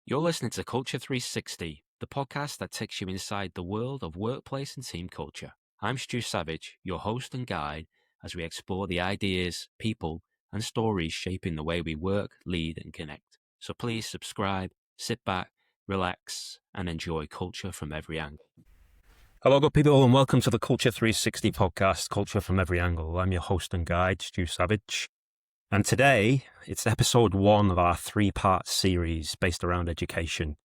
You're listening to Culture 360, the podcast that takes you inside the world of workplace and team culture. I'm Stu Savage, your host and guide, as we explore the ideas, people, and stories shaping the way we work, lead, and connect. So please subscribe, sit back, relax, and enjoy culture from every angle. Hello, good people, and welcome to the Culture 360 podcast, Culture from Every Angle. I'm your host and guide, Stu Savage. And today, it's episode 1 of our 3-part series based around education.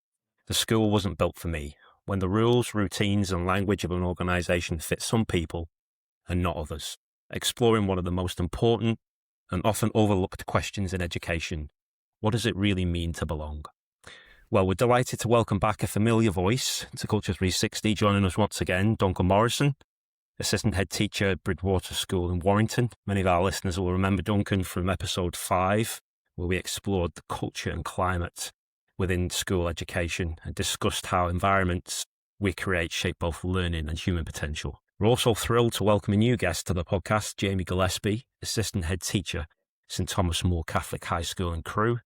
The school wasn't built for me, when the rules, routines, and language of an organisation fit some people and not others. Exploring one of the most important and often overlooked questions in education. What does it really mean to belong? Well, we're delighted to welcome back a familiar voice to Culture 360, joining us once again, Duncan Morrison, Assistant Head Teacher at Bridgwater School in Warrington. Many of our listeners will remember Duncan from episode 5, where we explored the culture and climate within school education and discussed how environments we create shape both learning and human potential. We're also thrilled to welcome a new guest to the podcast, Jamie Gillespie, Assistant Head Teacher, St Thomas More Catholic High School in Crewe.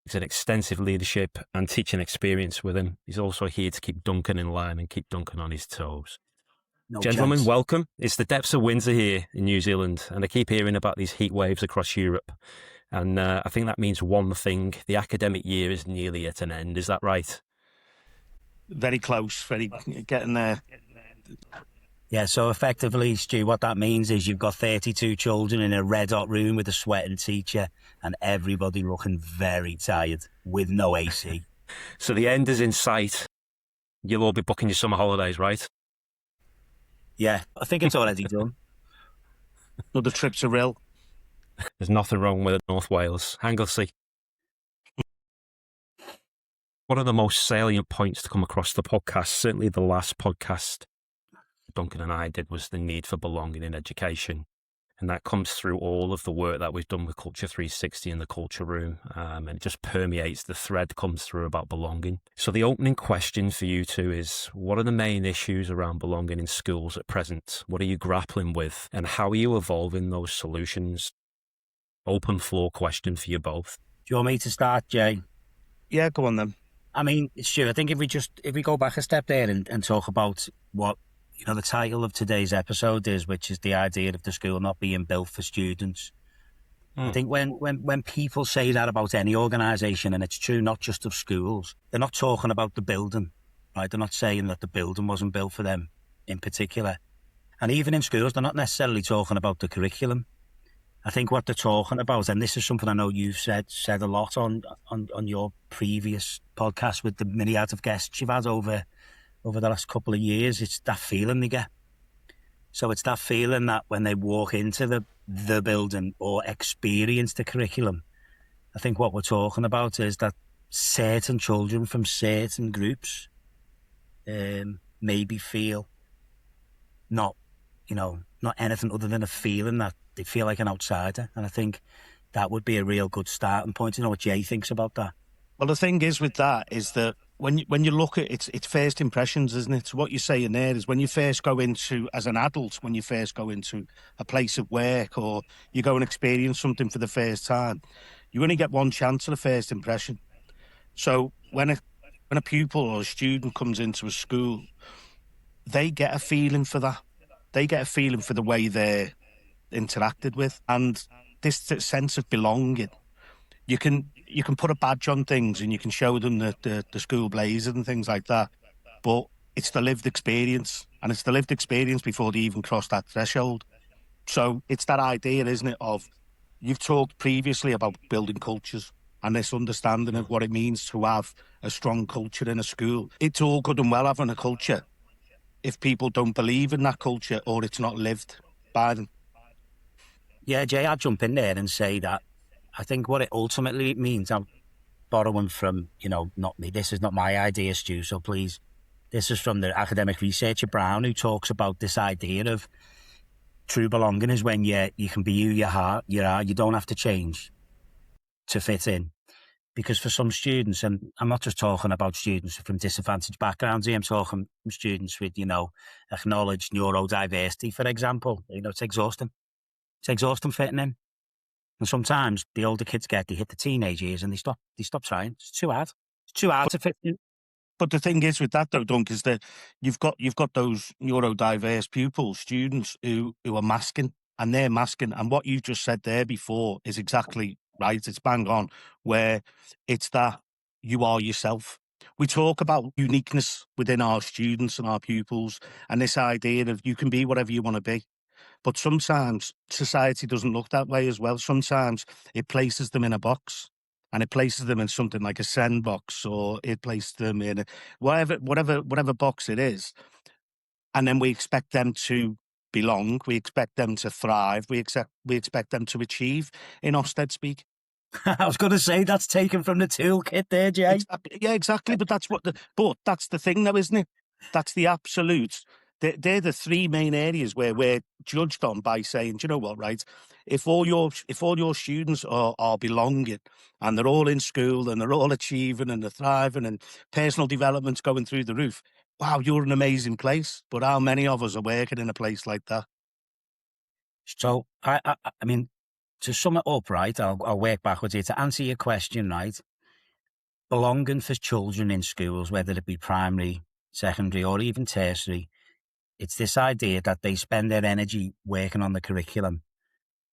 He's an extensive leadership and teaching experience with him. He's also here to keep Duncan in line and keep Duncan on his toes. No Gentlemen, chance. welcome. It's the depths of winter here in New Zealand, and I keep hearing about these heat waves across Europe. And I think that means one thing: the academic year is nearly at an end. Is that right? Very close, very getting there. Yeah, so effectively, Stu, what that means is you've got 32 children in a red hot room with a sweating teacher and everybody looking very tired with no AC. So the end is in sight. You'll all be booking your summer holidays, right? Yeah, I think it's already done. Another trip to Rill. There's nothing wrong with North Wales. Anglesey. One of the most salient points to come across the podcast, certainly the last podcast Duncan and I did, was the need for belonging in education. And that comes through all of the work that we've done with Culture 360 in the Culture Room. And it just permeates, the thread comes through about belonging. So the opening question for you two is, what are the main issues around belonging in schools at present? What are you grappling with? And how are you evolving those solutions? Open floor question for you both. Do you want me to start, Jay? Yeah, go on then. I mean, Stu, I think if we go back a step there and talk about what, the title of today's episode is, which is the idea of the school not being built for students. I think when people say that about any organisation, and it's true not just of schools, they're not talking about the building, right? They're not saying that the building wasn't built for them in particular. And even in schools, they're not necessarily talking about the curriculum. I think what they're talking about, and this is something I know you've said a lot on your previous podcast with the myriad of guests you've had over the last couple of years, it's that feeling they get. So it's that feeling that when they walk into the building or experience the curriculum, I think what we're talking about is that certain children from certain groups maybe feel not anything other than a feeling that they feel like an outsider. And I think that would be a real good starting point. You know what Jay thinks about that? Well, the thing is with that is that when you look at it, it's first impressions, isn't it? So what you're saying there is when you first go into, as an adult, when you first go into a place of work or you go and experience something for the first time, you only get one chance at a first impression. So when a pupil or a student comes into a school, they get a feeling for that. They get a feeling for the way they're interacted with, and this sense of belonging. You can put a badge on things and you can show them the school blazer and things like that, but it's the lived experience, and it's the lived experience before they even cross that threshold. So it's that idea, isn't it, of, you've talked previously about building cultures and this understanding of what it means to have a strong culture in a school. It's all good and well having a culture if people don't believe in that culture or it's not lived by them. Yeah, Jay, I'll jump in there and say that I think what it ultimately means, I'm borrowing from, not me, this is not my idea, Stu, so please, this is from the academic researcher Brown, who talks about this idea of true belonging is when you can be who you are, you don't have to change to fit in. Because for some students, and I'm not just talking about students from disadvantaged backgrounds here, I'm talking from students with, acknowledged neurodiversity, for example. It's exhausting. It's exhausting fitting in. And sometimes the older kids they hit the teenage years and they stop trying. It's too hard. It's too hard to fit in. But the thing is with that though, Dunk, is that you've got those neurodiverse pupils, students who are masking, and they're masking. And what you just said there before is exactly right. It's bang on, where it's that you are yourself. We talk about uniqueness within our students and our pupils, and this idea of you can be whatever you want to be. But sometimes society doesn't look that way as well. Sometimes it places them in a box, and it places them in something like a send box, or it places them in whatever box it is. And then we expect them to belong. We expect them to thrive. We expect them to achieve, in Ofsted speak. I was going to say that's taken from the toolkit there, Jay. Yeah, exactly. But that's the thing, though, isn't it? That's the absolute. They're the three main areas where we're judged on by saying, do you know what, right? If all your students are belonging, and they're all in school and they're all achieving and they're thriving and personal development's going through the roof, wow, you're an amazing place. But how many of us are working in a place like that? So I mean, to sum it up, right, I'll work backwards here to answer your question, right? Belonging for children in schools, whether it be primary, secondary, or even tertiary, it's this idea that they spend their energy working on the curriculum,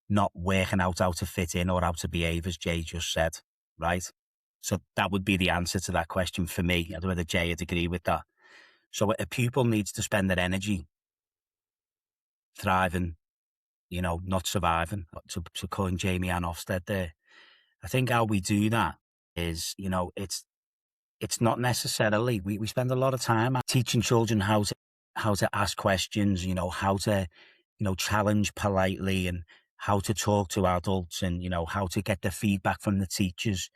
not working out how to fit in or how to behave, as Jay just said, right? So that would be the answer to that question for me. I don't know whether Jay would agree with that. So a pupil needs to spend their energy thriving, not surviving, to coin Jamie and Ofsted there. I think how we do that is, it's not necessarily, we spend a lot of time teaching children how to ask questions, how to, challenge politely, and how to talk to adults, and, how to get the feedback from the teachers.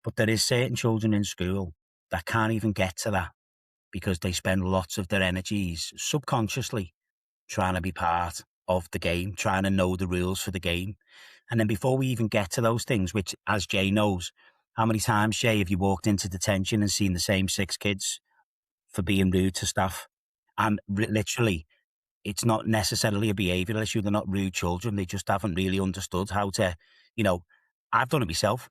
But there is certain children in school that can't even get to that because they spend lots of their energies subconsciously trying to be part of the game, trying to know the rules for the game. And then before we even get to those things, which, as Jay knows, how many times, Jay, have you walked into detention and seen the same 6 kids for being rude to staff? And literally, it's not necessarily a behavioural issue. They're not rude children. They just haven't really understood how to, I've done it myself.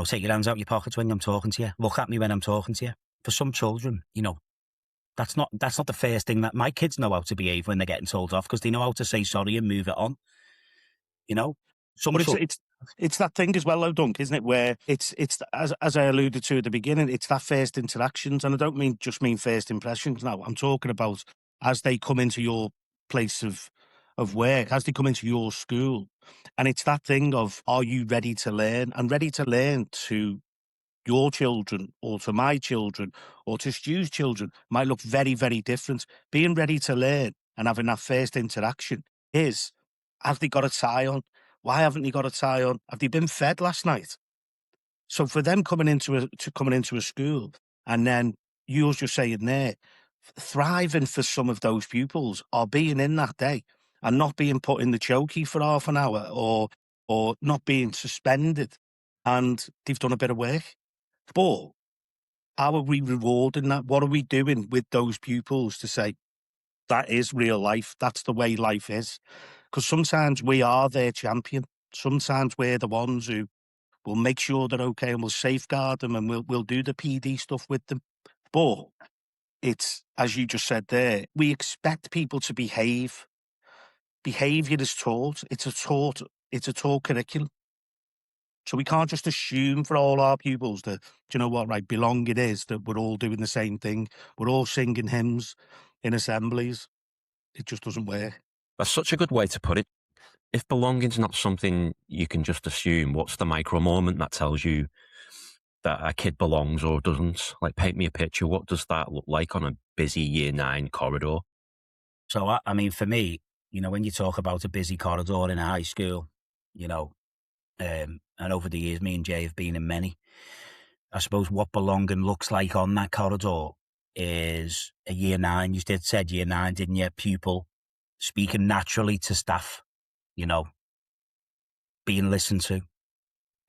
Take your hands out your pockets when I'm talking to you. Look at me when I'm talking to you. For some children, that's not the first thing that my kids know how to behave when they're getting told off, because they know how to say sorry and move it on. It's that thing as well, though, Dunk, isn't it? Where it's as I alluded to at the beginning, it's that first interactions, and I don't just mean first impressions. Now, I'm talking about as they come into your place of work, as they come into your school, and it's that thing of, are you ready to learn? And ready to learn to your children, or to my children, or to Stu's children might look very, very different. Being ready to learn and having that first interaction is, have they got a tie on? Why haven't they got a tie on? Have they been fed last night? So for them coming into a school, and then you're just saying there, thriving for some of those pupils are being in that day and not being put in the chokey for half an hour, or not being suspended, and they've done a bit of work. But how are we rewarding that? What are we doing with those pupils to say, that is real life, that's the way life is? Because sometimes we are their champion. Sometimes we're the ones who will make sure they're okay, and we'll safeguard them, and we'll do the PD stuff with them. But it's, as you just said there, we expect people to behave. Behaviour is taught. It's a taught curriculum. So we can't just assume for all our pupils that, do you know what, right, belonging is that we're all doing the same thing. We're all singing hymns in assemblies. It just doesn't work. That's such a good way to put it. If belonging's not something you can just assume, what's the micro moment that tells you that a kid belongs or doesn't? Like, paint me a picture. What does that look like on a busy Year 9 corridor? So, I mean, for me, when you talk about a busy corridor in a high school, and over the years, me and Jay have been in many, I suppose what belonging looks like on that corridor is a Year 9. You said Year 9, didn't you? Pupil speaking naturally to staff, being listened to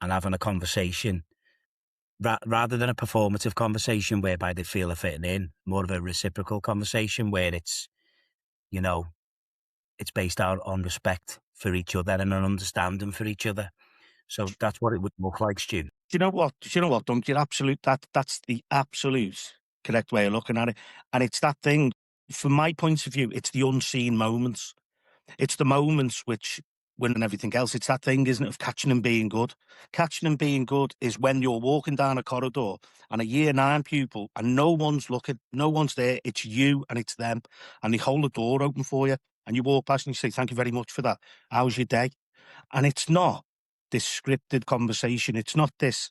and having a conversation, rather than a performative conversation whereby they feel they're fitting in, more of a reciprocal conversation where it's, it's based out on respect for each other and an understanding for each other. So that's what it would look like, Stu. Do you know what, Duncan? That's the absolute correct way of looking at it. And it's that thing, from my point of view, it's the unseen moments. It's the moments which win everything else. It's that thing, isn't it, of catching and being good. Catching and being good is when you're walking down a corridor and a year 9 pupil and no one's looking, no one's there. It's you and it's them. And they hold the door open for you and you walk past and you say, thank you very much for that. How's your day? And it's not this scripted conversation. It's not this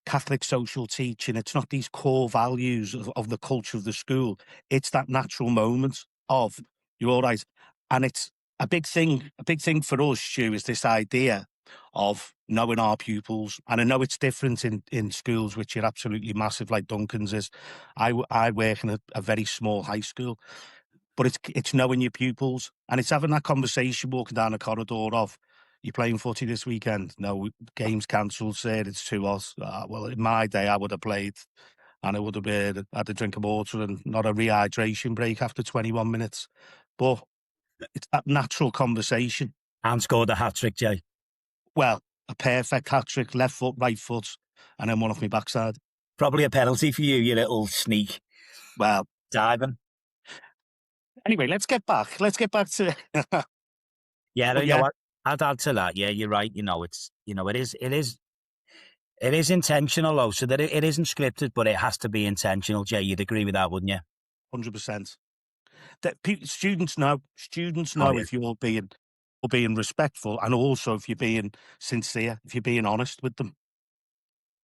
Catholic social teaching. It's not these core values of the culture of the school. It's that natural moment of, you're all right. And it's a big thing for us, Stu, is this idea of knowing our pupils. And I know it's different in schools which are absolutely massive, like Duncan's is. I work in a very small high school, but it's knowing your pupils, and it's having that conversation walking down the corridor of, you playing footy this weekend? No, game's cancelled, said it's too hot. Well, in my day, I would have played, and I would have had a drink of water and not a rehydration break after 21 minutes. But it's that natural conversation. And scored a hat-trick, Jay. Well, a perfect hat-trick, left foot, right foot, and then one off my backside. Probably a penalty for you, you little sneak. Well, diving. Anyway, let's get back to... I'd add to that. Yeah, you're right. It is intentional though, so that it isn't scripted, but it has to be intentional. Jay, you'd agree with that, wouldn't you? 100%. That students know if you're being respectful, and also if you're being sincere, if you're being honest with them.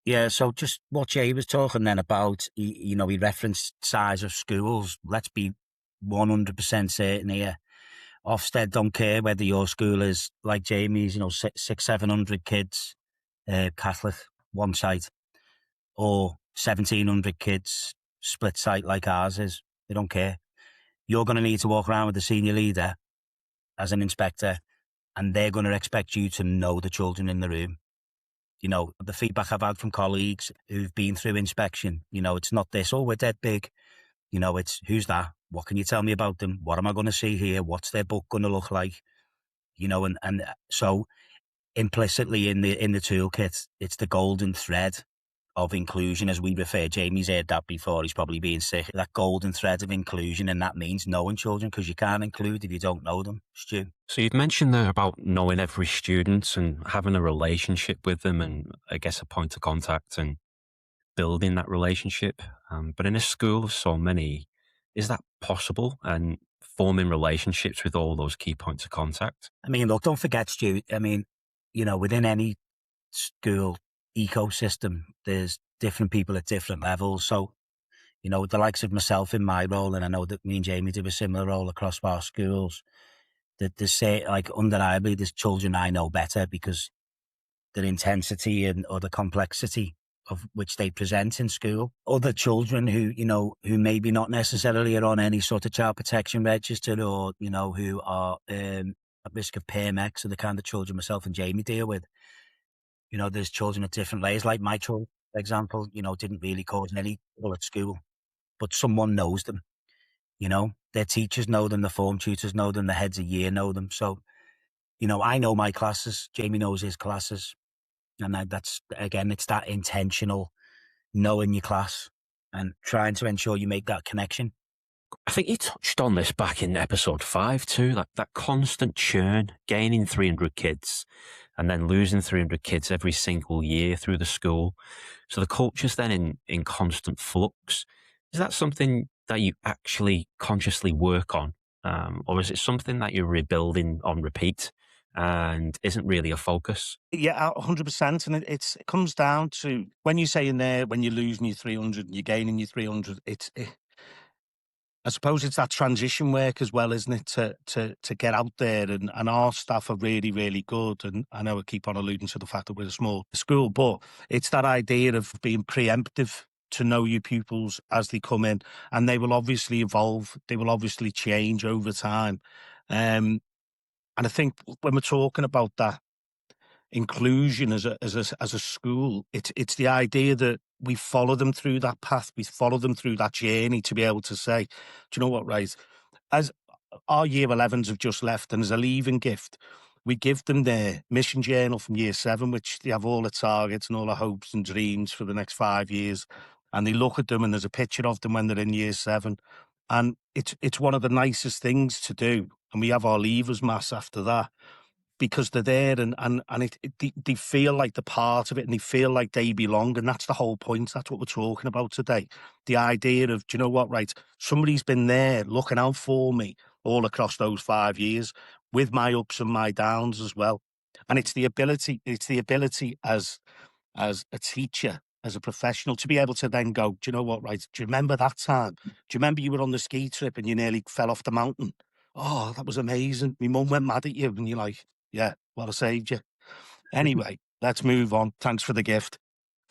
Yeah, so just what Jay was talking then about, he referenced size of schools. Let's be 100% certain here. Ofsted don't care whether your school is like Jamie's, 600-700 kids, Catholic, one site, or 1,700 kids, split site like ours is. They don't care. You're going to need to walk around with the senior leader as an inspector, and they're going to expect you to know the children in the room. The feedback I've had from colleagues who've been through inspection, it's not this, oh, we're dead big. It's who's that? What can you tell me about them? What am I going to see here? What's their book going to look like? And so implicitly in the toolkit, it's the golden thread of inclusion, as we refer. Jamie's heard that before. He's probably being sick. That golden thread of inclusion, and that means knowing children, because you can't include if you don't know them. Stu? So you've mentioned there about knowing every student and having a relationship with them, and I guess a point of contact and building that relationship. But in a school of so many, is that possible? And forming relationships with all those key points of contact? I mean, look, don't forget, Stu, within any school ecosystem, there's different people at different levels. So, the likes of myself in my role, and I know that me and Jamie do a similar role across our schools, that undeniably, there's children I know better because their intensity or the complexity of which they present in school. Other children who maybe not necessarily are on any sort of child protection register, or, who are at risk of PMX, are the kind of children myself and Jamie deal with. There's children at different layers. Like my children, for example, didn't really cause any trouble at school, but someone knows them. Their teachers know them, the form tutors know them, the heads of year know them. So, I know my classes, Jamie knows his classes. And that's, again, it's that intentional knowing your class and trying to ensure you make that connection. I think you touched on this back in episode 5 too, like that constant churn, gaining 300 kids and then losing 300 kids every single year through the school. So the culture's then in constant flux. Is that something that you actually consciously work on? Or is it something that you're rebuilding on repeat and isn't really a focus? Yeah, 100%. And it comes down to, when you say in there, when you're losing your 300 and you're gaining your 300, I suppose it's that transition work as well, isn't it? To get out there, and our staff are really, really good. And I know I keep on alluding to the fact that we're a small school, but it's that idea of being preemptive, to know your pupils as they come in, and they will obviously evolve. They will obviously change over time. And I think when we're talking about that inclusion as a school, it's the idea that we follow them through that path, we follow them through that journey to be able to say, do you know what, right? As our year 11s have just left, and as a leaving gift, we give them their mission journal from year 7, which they have all the targets and all the hopes and dreams for the next 5 years. And they look at them and there's a picture of them when they're in year 7. And it's one of the nicest things to do. And we have our leavers mass after that, because they're there and they feel like they're part of it and they feel like they belong. And that's the whole point. That's what we're talking about today. The idea of, do you know what, right? Somebody's been there looking out for me all across those 5 years with my ups and my downs as well. And it's the ability as a teacher, as a professional, to be able to then go, do you know what, right? Do you remember that time? Do you remember you were on the ski trip and you nearly fell off the mountain? Oh, that was amazing. My mum went mad at you. And you're like, yeah, well, I saved you. Anyway, let's move on. Thanks for the gift.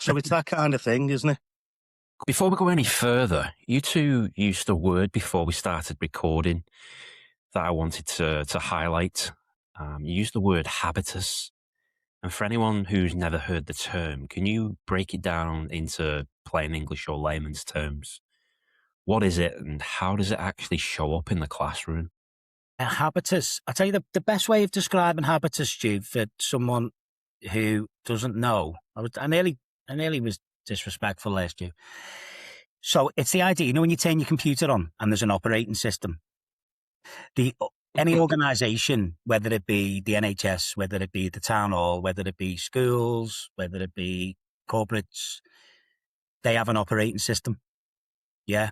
So it's that kind of thing, isn't it? Before we go any further, you two used a word before we started recording that I wanted to highlight. You used the word habitus. And for anyone who's never heard the term, can you break it down into plain English or layman's terms? What is it and how does it actually show up in the classroom? Habitus. I'll tell you the best way of describing habitus, Stu, for someone who doesn't know. I nearly was disrespectful last year. So it's the idea, when you turn your computer on and there's an operating system. Any organisation, whether it be the NHS, whether it be the town hall, whether it be schools, whether it be corporates, they have an operating system. Yeah.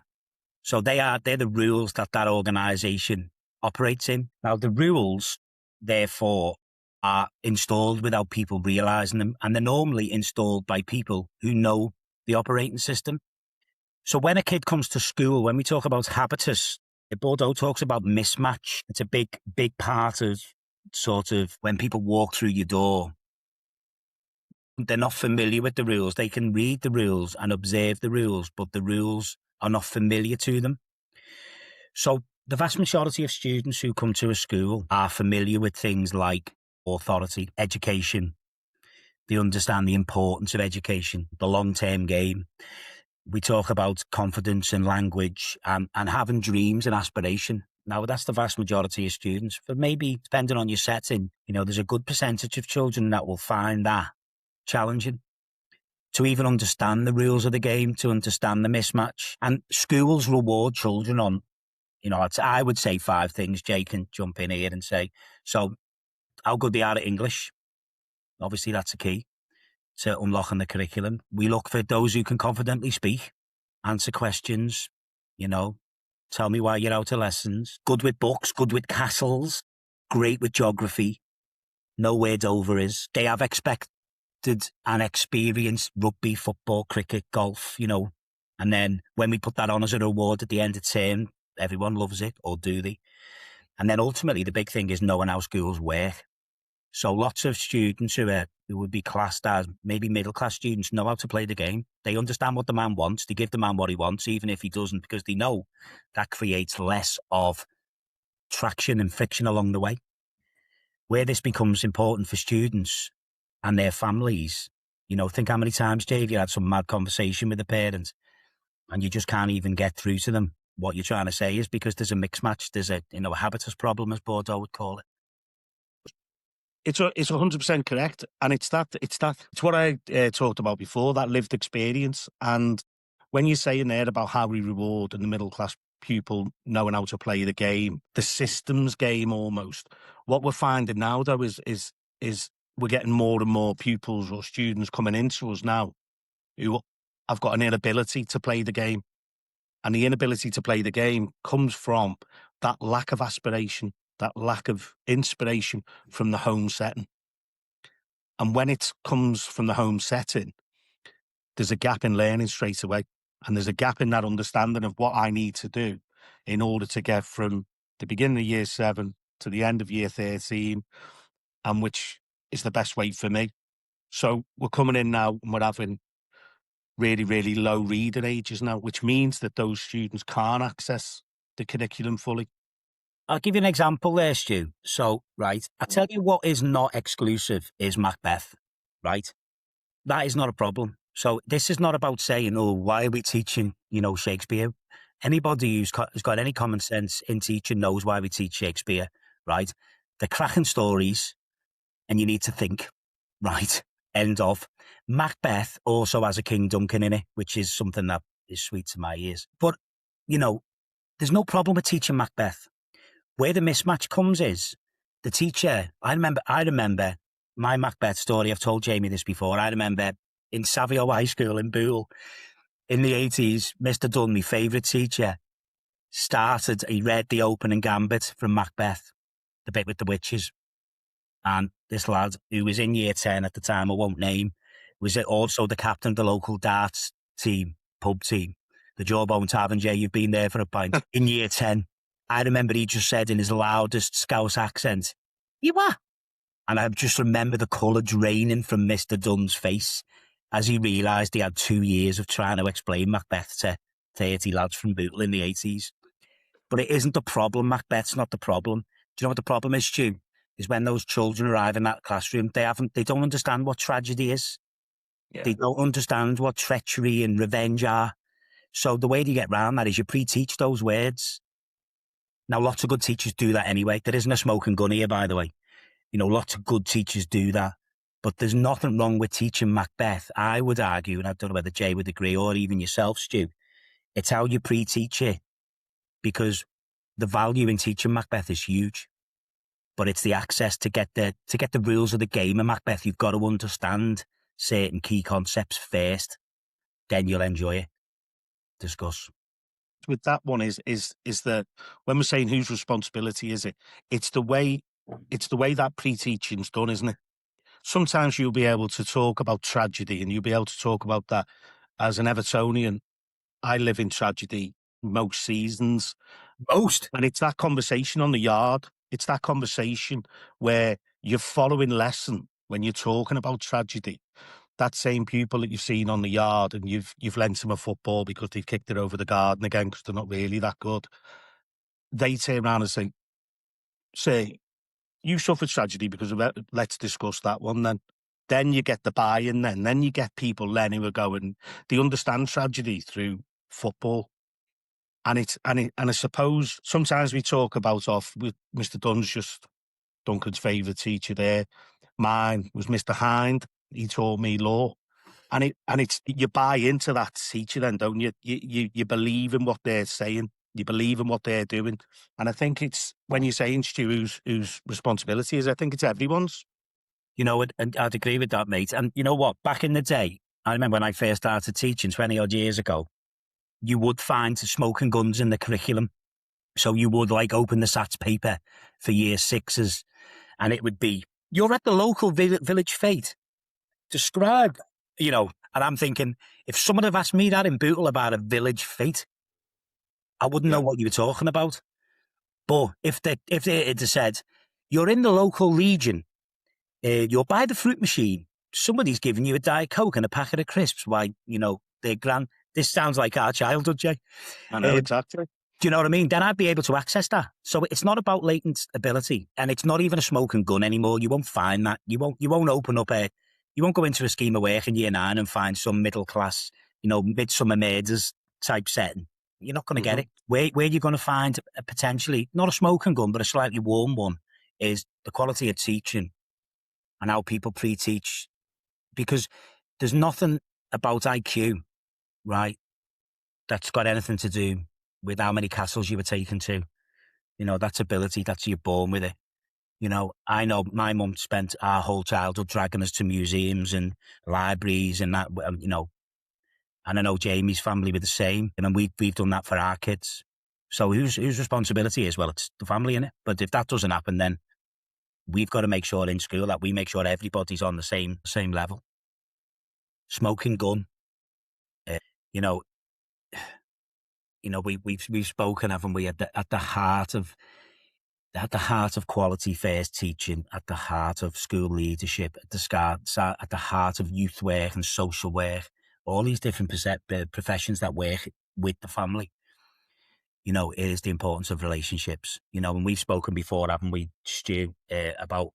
So they're the rules that organisation operates in. Now, the rules, therefore, are installed without people realising them, and they're normally installed by people who know the operating system. So when a kid comes to school, when we talk about habitus, Bordeaux talks about mismatch. It's a big part of sort of when people walk through your door. They're not familiar with the rules. They can read the rules and observe the rules, but the rules are not familiar to them. So the vast majority of students who come to a school are familiar with things like authority, education. They understand the importance of education, the long-term game. We talk about confidence and language and having dreams and aspiration. Now, that's the vast majority of students. But maybe, depending on your setting, there's a good percentage of children that will find that challenging to even understand the rules of the game, to understand the mismatch. And schools reward children on, I would say 5 things. Jay can jump in here and say, so how good they are at English. Obviously, that's a key to unlocking the curriculum. We look for those who can confidently speak, answer questions, tell me why you're out of lessons. Good with books, good with castles, great with geography, no words over is. They have expected and experienced rugby, football, cricket, golf, and then when we put that on as a reward at the end of term, everyone loves it, or do they? And then ultimately the big thing is knowing how schools work. So lots of students who would be classed as maybe middle-class students know how to play the game. They understand what the man wants. They give the man what he wants, even if he doesn't, because they know that creates less of traction and friction along the way. Where this becomes important for students and their families, think how many times, Dave, you had some mad conversation with the parents and you just can't even get through to them. What you're trying to say is because there's a mix match, there's a habitus problem, as Bordeaux would call it. It's 100% correct, and it's what I talked about before, that lived experience. And when you're saying there about how we reward in the middle class pupil knowing how to play the game, the systems game almost. What we're finding now, though, is we're getting more and more pupils or students coming into us now who have got an inability to play the game, and the inability to play the game comes from that lack of aspiration, that lack of inspiration from the home setting. And when it comes from the home setting, there's a gap in learning straight away. And there's a gap in that understanding of what I need to do in order to get from the beginning of year 7 to the end of year 13, and which is the best way for me. So we're coming in now and we're having really, really low reading ages now, which means that those students can't access the curriculum fully. I'll give you an example there, Stu. So, right, I tell you what is not exclusive is Macbeth, right? That is not a problem. So this is not about saying, why are we teaching, Shakespeare? Anybody who's got any common sense in teaching knows why we teach Shakespeare, right? They're cracking stories. and you need to think, right? End of. Macbeth also has a King Duncan in it, which is something that is sweet to my ears. But, you know, there's no problem with teaching Macbeth. Where the mismatch comes is the teacher. I remember my Macbeth story. I've told Jamie this before. I remember in Savio High School in Poole in the 80s, Mr. Dunn, my favourite teacher, he read the opening gambit from Macbeth, the bit with the witches. And this lad, who was in year 10 at the time, I won't name, was also the captain of the local darts team, pub team, the Jawbone Tavern. Jay, you've been there for a pint. In year 10, I remember he just said in his loudest Scouse accent, "You what?" And I just remember the colour draining from Mr. Dunn's face as he realised he had 2 years of trying to explain Macbeth to 30 lads from Bootle in the 80s. But it isn't the problem. Macbeth's not the problem. Do you know what the problem is, Stu? Is when those children arrive in that classroom, they don't understand what tragedy is. Yeah. They don't understand what treachery and revenge are. So the way to get around that is you pre-teach those words. Now, lots of good teachers do that anyway. There isn't a smoking gun here, by the way. You know, lots of good teachers do that. But there's nothing wrong with teaching Macbeth. I would argue, and I don't know whether Jay would agree or even yourself, Stu, it's how you pre-teach it. Because the value in teaching Macbeth is huge. But it's the access to get the rules of the game of Macbeth. You've got to understand certain key concepts first. Then you'll enjoy it. Discuss. With that one is that when we're saying whose responsibility is it? It's the way that pre-teaching's done, isn't it? Sometimes you'll be able to talk about tragedy and you'll be able to talk about that as an Evertonian. I live in tragedy most seasons. And it's that conversation on the yard. It's that conversation where you're following lesson when you're talking about tragedy. That same pupil that you've seen on the yard and you've lent them a football because they've kicked it over the garden again because they're not really that good. They turn around and say, you suffered tragedy because of it. Let's discuss that one then. Then you get the buy-in then you get people then who are going, they understand tragedy through football. And I suppose sometimes we talk about with Mr. Dunn's just Duncan's favourite teacher there. Mine was Mr. Hind. He taught me law. And it's you buy into that teacher then, don't you? You believe in what they're saying. You believe in what they're doing. And I think it's when you're saying, Stu, whose responsibility is, I think it's everyone's. You know, and I'd agree with that, mate. And you know what? Back in the day, I remember when I first started teaching 20 odd years ago, you would find smoking guns in the curriculum. So you would open the SATs paper for year sixes and it would be, you're at the local village fete. Describe, and I'm thinking, if someone had asked me that in Bootle about a village fete, I wouldn't know what you were talking about. But if they had said, you're in the local legion, you're by the fruit machine, somebody's giving you a Diet Coke and a packet of crisps, they're grand. This sounds like our childhood, Jay. I know, exactly. Do you know what I mean? Then I'd be able to access that. So it's not about latent ability, and it's not even a smoking gun anymore. You won't find that. You won't open up you won't go into a scheme of work in year 9 and find some middle class, Midsummer Murders type setting. You're not going to get it. Where you're going to find a potentially, not a smoking gun, but a slightly warm one, is the quality of teaching and how people pre-teach. Because there's nothing about IQ, right, that's got anything to do with how many castles you were taken to. That's ability, that's you're born with it. I know my mum spent our whole childhood dragging us to museums and libraries and that, and I know Jamie's family were the same, and we've done that for our kids. So whose responsibility is? Well, it's the family, innit? But if that doesn't happen, then we've got to make sure in school that we make sure everybody's on the same level. Smoking gun, we've spoken, haven't we, at the heart of quality first teaching, at the heart of school leadership, at the heart of youth work and social work, all these different professions that work with the family. It is the importance of relationships. And we've spoken before, haven't we, Stu, about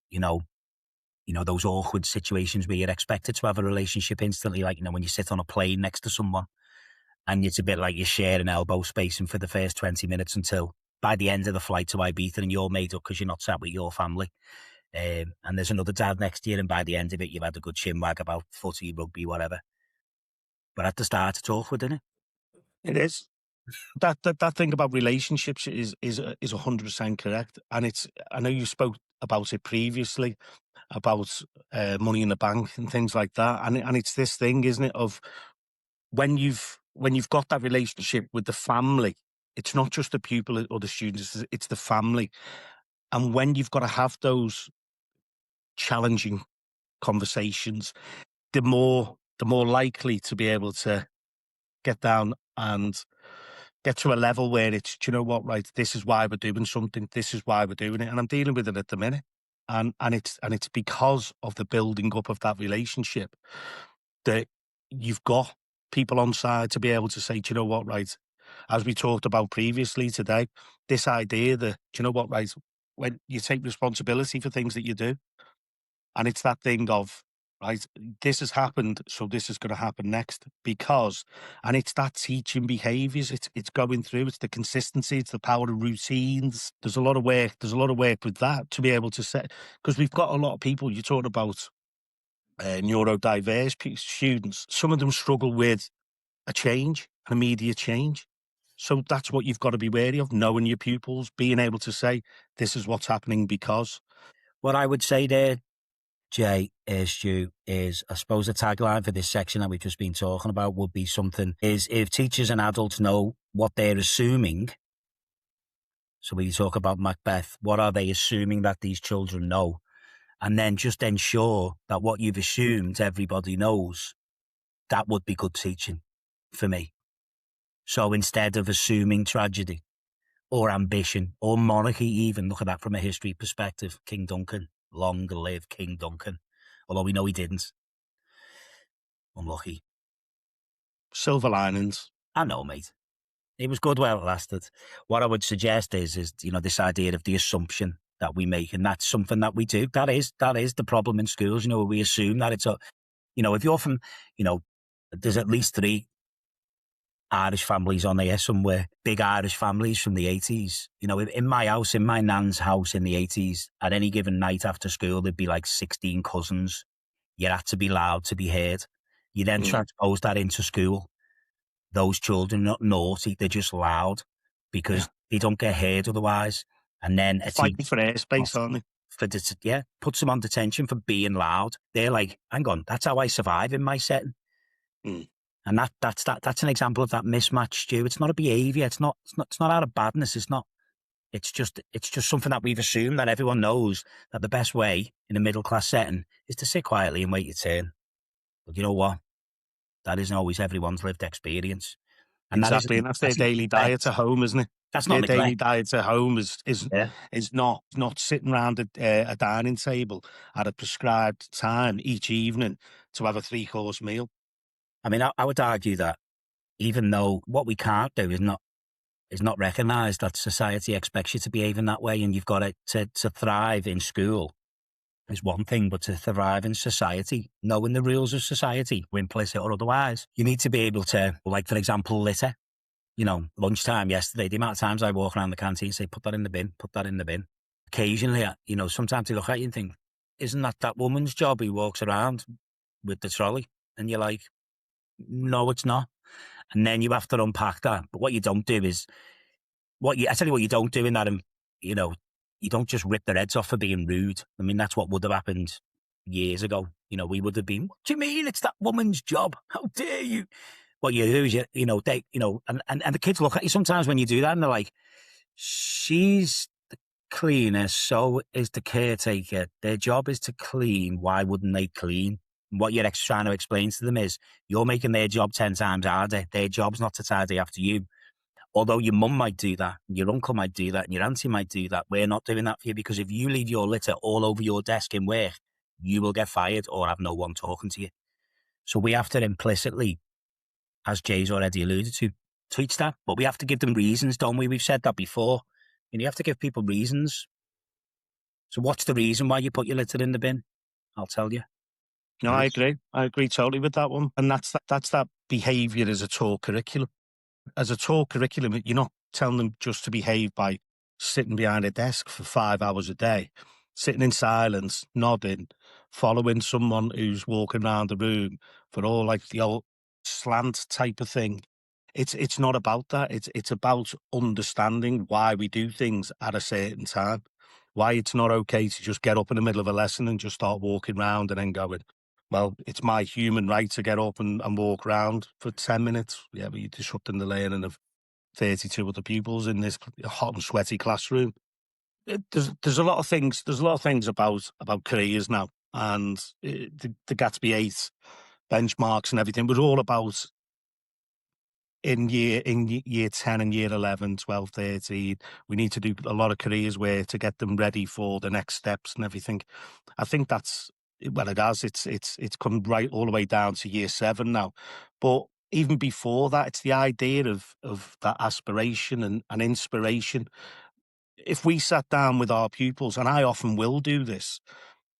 those awkward situations where you're expected to have a relationship instantly, when you sit on a plane next to someone. And it's a bit like you're sharing elbow spacing for the first 20 minutes until by the end of the flight to Ibiza and you're made up because you're not sat with your family. And there's another dad next to you, and by the end of it, you've had a good chinwag about footy, rugby, whatever. But at the start, it's awkward, isn't it? It is. That thing about relationships is 100% correct, and it's. I know you spoke about it previously about money in the bank and things like that, and it's this thing, isn't it, of when you've got that relationship with the family, it's not just the pupil or the students, it's the family, and when you've got to have those challenging the more likely to be able to get down and get to a level where it's, do you know what, right, this is why we're doing something, this is why we're doing it, and I'm dealing with it at the minute, and it's because of the building up of that relationship that you've got people on side to be able to say, do you know what, right, as we talked about previously today, this idea that, do you know what, right, when you take responsibility for things that you do, and it's that thing of, right, this has happened, so this is going to happen next because, and it's that teaching behaviours, it's going through, it's the consistency, it's the power of routines. There's a lot of work with that to be able to set, because we've got a lot of people, you talk about neurodiverse students, some of them struggle with a change, an immediate change. So that's what you've got to be wary of, knowing your pupils, being able to say, this is what's happening because. What I would say there, Jay, Stu, is I suppose the tagline for this section that we've just been talking about would be something is if teachers and adults know what they're assuming. So when you talk about Macbeth, what are they assuming that these children know? And then just ensure that what you've assumed everybody knows, that would be good teaching for me. So instead of assuming tragedy or ambition or monarchy even, look at that from a history perspective, King Duncan. Long live King Duncan. Although we know he didn't. Unlucky. Silver linings. I know, mate. It was good while it lasted. What I would suggest is this idea of the assumption that we make, and that's something that we do. That is the problem in schools, we assume that it's if you're from, there's at least 3 Irish families on there somewhere, big Irish families from the 80s. In my house, in my nan's house in the 80s, at any given night after school, there'd be like 16 cousins. You had to be loud to be heard. You then transpose that into school. Those children are not naughty, they're just loud because they don't get heard otherwise. And then it's fighting for airspace, aren't they? Puts them on detention for being loud. They're like, hang on, that's how I survive in my setting. And that's an example of that mismatch, Stu. It's not a behaviour. It's not out of badness. It's just something that we've assumed that everyone knows that the best way in a middle class setting is to sit quietly and wait your turn. But you know what? That isn't always everyone's lived experience. And exactly, and that's their daily diet at home, isn't it? That's not their daily diet at home is not sitting around a dining table at a prescribed time each evening to have a 3-course meal. I mean, I would argue that even though what we can't do is not recognise that society expects you to behave in that way, and you've got to thrive in school is one thing, but to thrive in society, knowing the rules of society, implicit or otherwise, you need to be able to, like, for example, litter. Lunchtime yesterday, the amount of times I walk around the canteen and say, put that in the bin, put that in the bin. Occasionally, sometimes they look at you and think, isn't that woman's job who walks around with the trolley? And you're like, no, it's not. And then you have to unpack that. But what you don't do is, I tell you what you don't do in that, you don't just rip their heads off for being rude. I mean, that's what would have happened years ago. We would have been, what do you mean? It's that woman's job. How dare you? What you do is, and the kids look at you sometimes when you do that and they're like, she's the cleaner, so is the caretaker. Their job is to clean. Why wouldn't they clean? And what you're trying to explain to them is you're making their job 10 times harder. Their job's not to tidy after you. Although your mum might do that, your uncle might do that, and your auntie might do that, we're not doing that for you, because if you leave your litter all over your desk in work, you will get fired or have no one talking to you. So we have to implicitly, as Jay's already alluded to, teach that, but we have to give them reasons, don't we? We've said that before. You have to give people reasons. So what's the reason why you put your litter in the bin? I'll tell you. No, I agree. I agree totally with that one. And that's that behaviour as a taught curriculum. As a taught curriculum, you're not telling them just to behave by sitting behind a desk for 5 hours a day. sitting in silence, nodding, following someone who's walking around the room for all like the old slant type of thing. It's not about that. It's about understanding why we do things at a certain time. Why it's not okay to just get up in the middle of a lesson and just start walking around and then going, well, it's my human right to get up and walk around for 10 minutes. Yeah, but you're disrupting the learning of 32 other pupils in this hot and sweaty classroom. There's a lot of things. There's a lot of things about careers now, and the Gatsby 8 benchmarks and everything was all about in year 10 and year 11, 12, 13. We need to do a lot of careers where to get them ready for the next steps and everything. I think that's, well, it has. It's come right all the way down to year 7 now. But even before that, it's the idea of that aspiration and inspiration. If we sat down with our pupils, and I often will do this,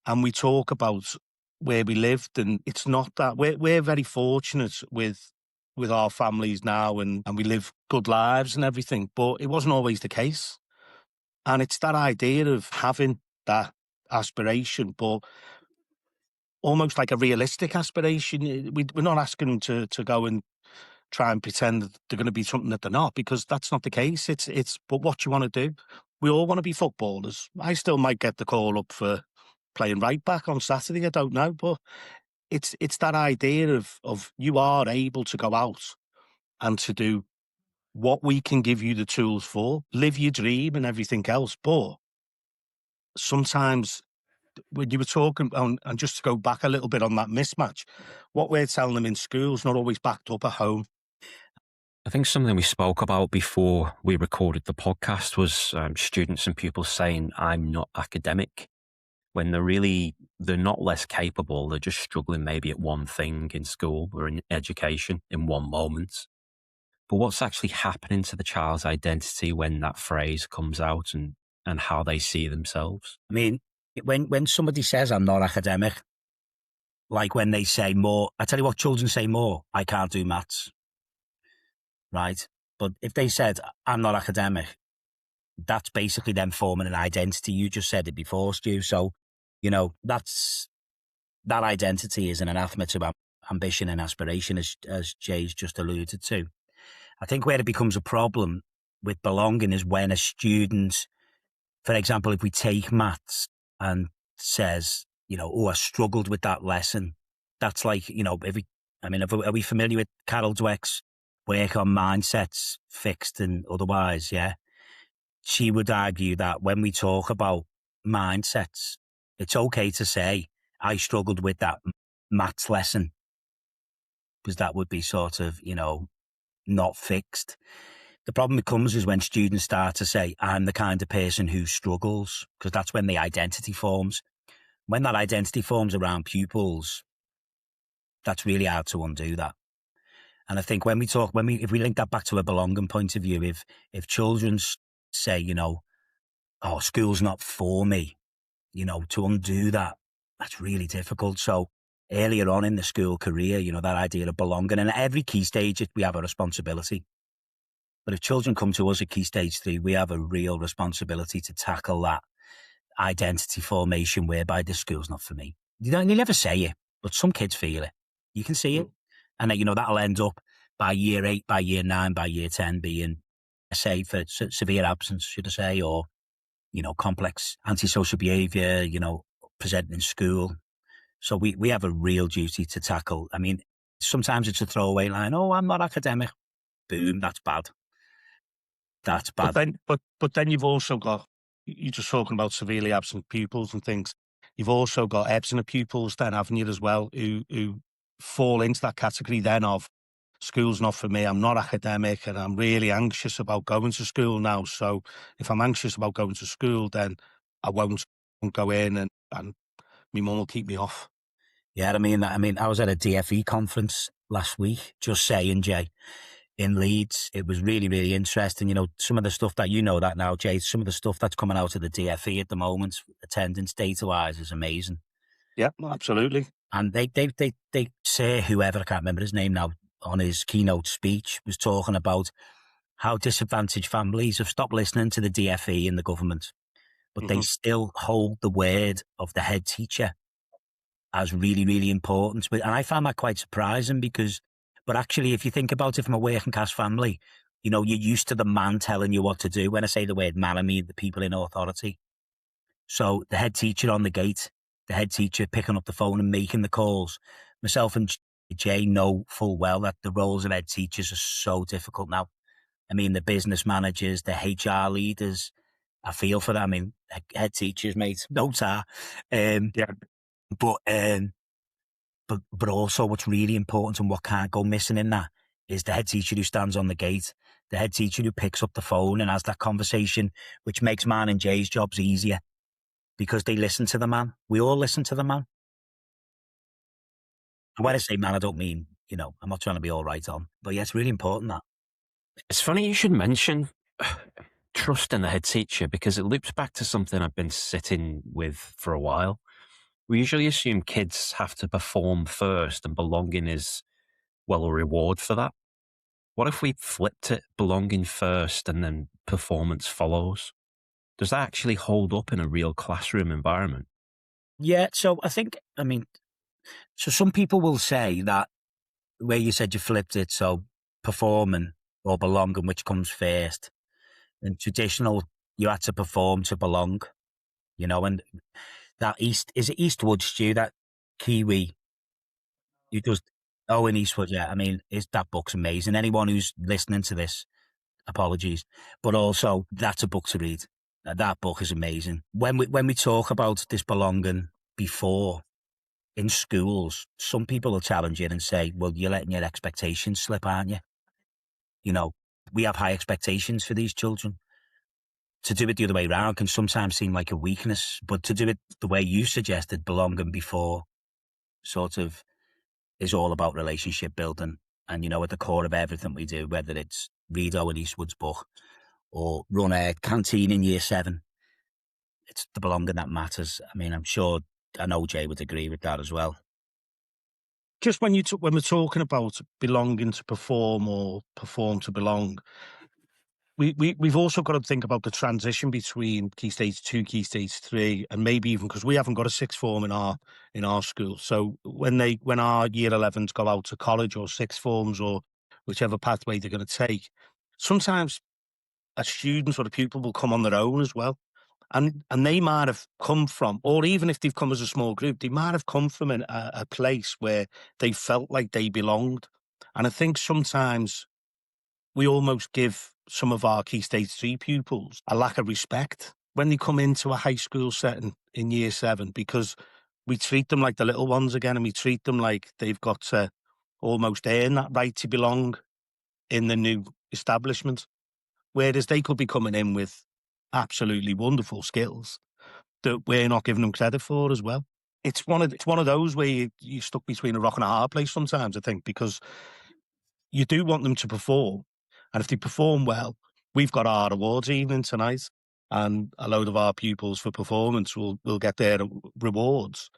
and we talk about where we lived, and it's not that we're very fortunate with our families now, and we live good lives and everything, but it wasn't always the case. And it's that idea of having that aspiration, but almost like a realistic aspiration. We're not asking them to go and try and pretend that they're going to be something that they're not, because that's not the case. But what you want to do? We all want to be footballers. I still might get the call up for playing right back on Saturday. I don't know, but it's that idea of you are able to go out and to do what we can give you the tools for, live your dream and everything else. But sometimes when you were talking, and just to go back a little bit on that mismatch, what we're telling them in school is not always backed up at home. I think something we spoke about before we recorded the podcast was students and pupils saying, I'm not academic, when they're not less capable. They're just struggling maybe at one thing in school or in education in one moment. But what's actually happening to the child's identity when that phrase comes out and how they see themselves? I mean, when somebody says I'm not academic, like when they say more, I tell you what, children say more, I can't do maths. Right? But if they said, I'm not academic, that's basically them forming an identity. You just said it before, Stu. So, that identity is an anathema to ambition and aspiration, as Jay's just alluded to. I think where it becomes a problem with belonging is when a student, for example, if we take maths and says, I struggled with that lesson. That's like, are we familiar with Carol Dweck's work on mindsets, fixed and otherwise? Yeah. She would argue that when we talk about mindsets, it's okay to say, I struggled with that maths lesson, because that would be sort of, not fixed. The problem becomes is when students start to say, I'm the kind of person who struggles, because that's when the identity forms. When that identity forms around pupils, that's really hard to undo that. And I think if we link that back to a belonging point of view, if children say, oh, school's not for me, to undo that, that's really difficult. So earlier on in the school career, that idea of belonging, and at every key stage, we have a responsibility. But if children come to us at key stage 3, we have a real responsibility to tackle that identity formation whereby this school's not for me. They never say it, but some kids feel it. You can see it. And that'll end up by year 8, by year 9, by year 10 being, say, for severe absence, should I say, or, complex antisocial behaviour, presenting in school. So we have a real duty to tackle. I mean, sometimes it's a throwaway line, oh, I'm not academic. Boom, that's bad. That's bad. But then you've also got, you're just talking about severely absent pupils and things. You've also got absent pupils then, haven't you, as well, who fall into that category then of school's not for me, I'm not academic, and I'm really anxious about going to school now. So if I'm anxious about going to school, then I won't go in, and my mum will keep me off. Yeah, I mean, I was at a DFE conference last week, just saying, Jay, in Leeds. It was really, really interesting. Some of the stuff that that now, Jay, some of the stuff that's coming out of the DFE at the moment, attendance data-wise, is amazing. Yeah, absolutely. And they say, whoever, I can't remember his name now, on his keynote speech, was talking about how disadvantaged families have stopped listening to the DFE and the government. but they still hold the word of the head teacher as really, really important. And I found that quite surprising but actually, if you think about it from a working class family, you're used to the man telling you what to do. When I say the word man, I mean the people in authority. So the head teacher on the gate, the head teacher picking up the phone and making the calls. Myself and Jay know full well that the roles of head teachers are so difficult now. I mean, the business managers, the HR leaders, I feel for them. I mean, head teachers, mate, no tar. But also what's really important and what can't go missing in that is the head teacher who stands on the gate, the head teacher who picks up the phone and has that conversation, which makes mine and Jay's jobs easier because they listen to the man. We all listen to the man. And when I say man, I don't mean, I'm not trying to be all right on, but yeah, it's really important that. It's funny you should mention trust in the head teacher because it loops back to something I've been sitting with for a while. We usually assume kids have to perform first and belonging is, well, a reward for that. What if we flipped it, belonging first and then performance follows? Does that actually hold up in a real classroom environment? Yeah, so so some people will say that where you said you flipped it, so performing or belonging, which comes first. In traditional, you had to perform to belong, and that is it Eastwood, Stu, that Kiwi who does, in Eastwood, yeah. I mean, that book's amazing. Anyone who's listening to this, apologies, but also that's a book to read. That book is amazing. When we talk about this belonging before in schools, some people will challenge it and say, well, you're letting your expectations slip, aren't you? We have high expectations for these children. To do it the other way around can sometimes seem like a weakness, but to do it the way you suggested, belonging before, sort of is all about relationship building. And, at the core of everything we do, whether it's read Owen Eastwood's book or run a canteen in year 7, it's the belonging that matters. I mean, I know Jay would agree with that as well. Just when we're talking about belonging to perform or perform to belong, we've also got to think about the transition between Key Stage 2, Key Stage 3, and maybe even because we haven't got a sixth form in our school. So when our year 11s go out to college or sixth forms or whichever pathway they're going to take, sometimes a student or a pupil will come on their own as well. And they might have come from, or even if they've come as a small group, they might have come from a place where they felt like they belonged. And I think sometimes we almost give some of our Key Stage 3 pupils a lack of respect when they come into a high school setting in year 7, because we treat them like the little ones again, and we treat them like they've got to almost earn that right to belong in the new establishment. Whereas they could be coming in with absolutely wonderful skills that we're not giving them credit for as well. It's one of those where you're stuck between a rock and a hard place sometimes, I think, because you do want them to perform. And if they perform well, we've got our awards evening tonight, and a load of our pupils for performance will get their rewards.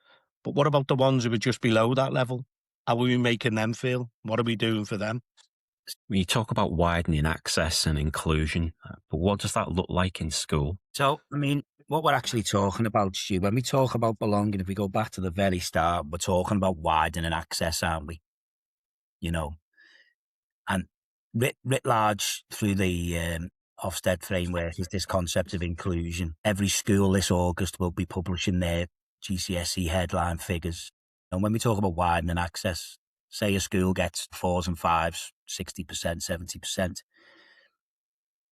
But what about the ones who are just below that level? How are we making them feel? What are we doing for them? When you talk about widening access and inclusion, but what does that look like in school? So, I mean, what we're actually talking about, Stu, when we talk about belonging, if we go back to the very start, we're talking about widening access, aren't we? And writ large through the Ofsted framework is this concept of inclusion. Every school this August will be publishing their GCSE headline figures. And when we talk about widening access, say a school gets 4s and 5s, 60%, 70%.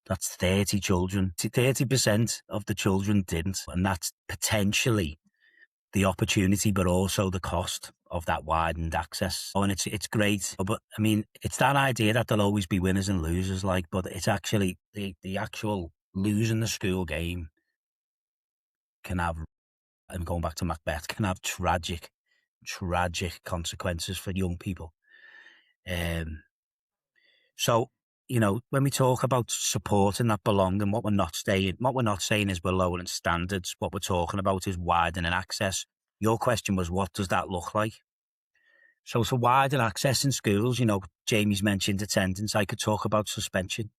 That's 30 children. 30% of the children didn't. And that's potentially the opportunity, but also the cost of that widened access. And it's great. But I mean, it's that idea that there'll always be winners and losers, but it's actually the actual losing the school game can have, and going back to Macbeth, can have tragic consequences for young people. So, when we talk about supporting that belonging, what we're not saying is we're lowering standards. What we're talking about is widening access. Your question was, what does that look like? So to widen access in schools, Jamie's mentioned attendance. I could talk about suspension.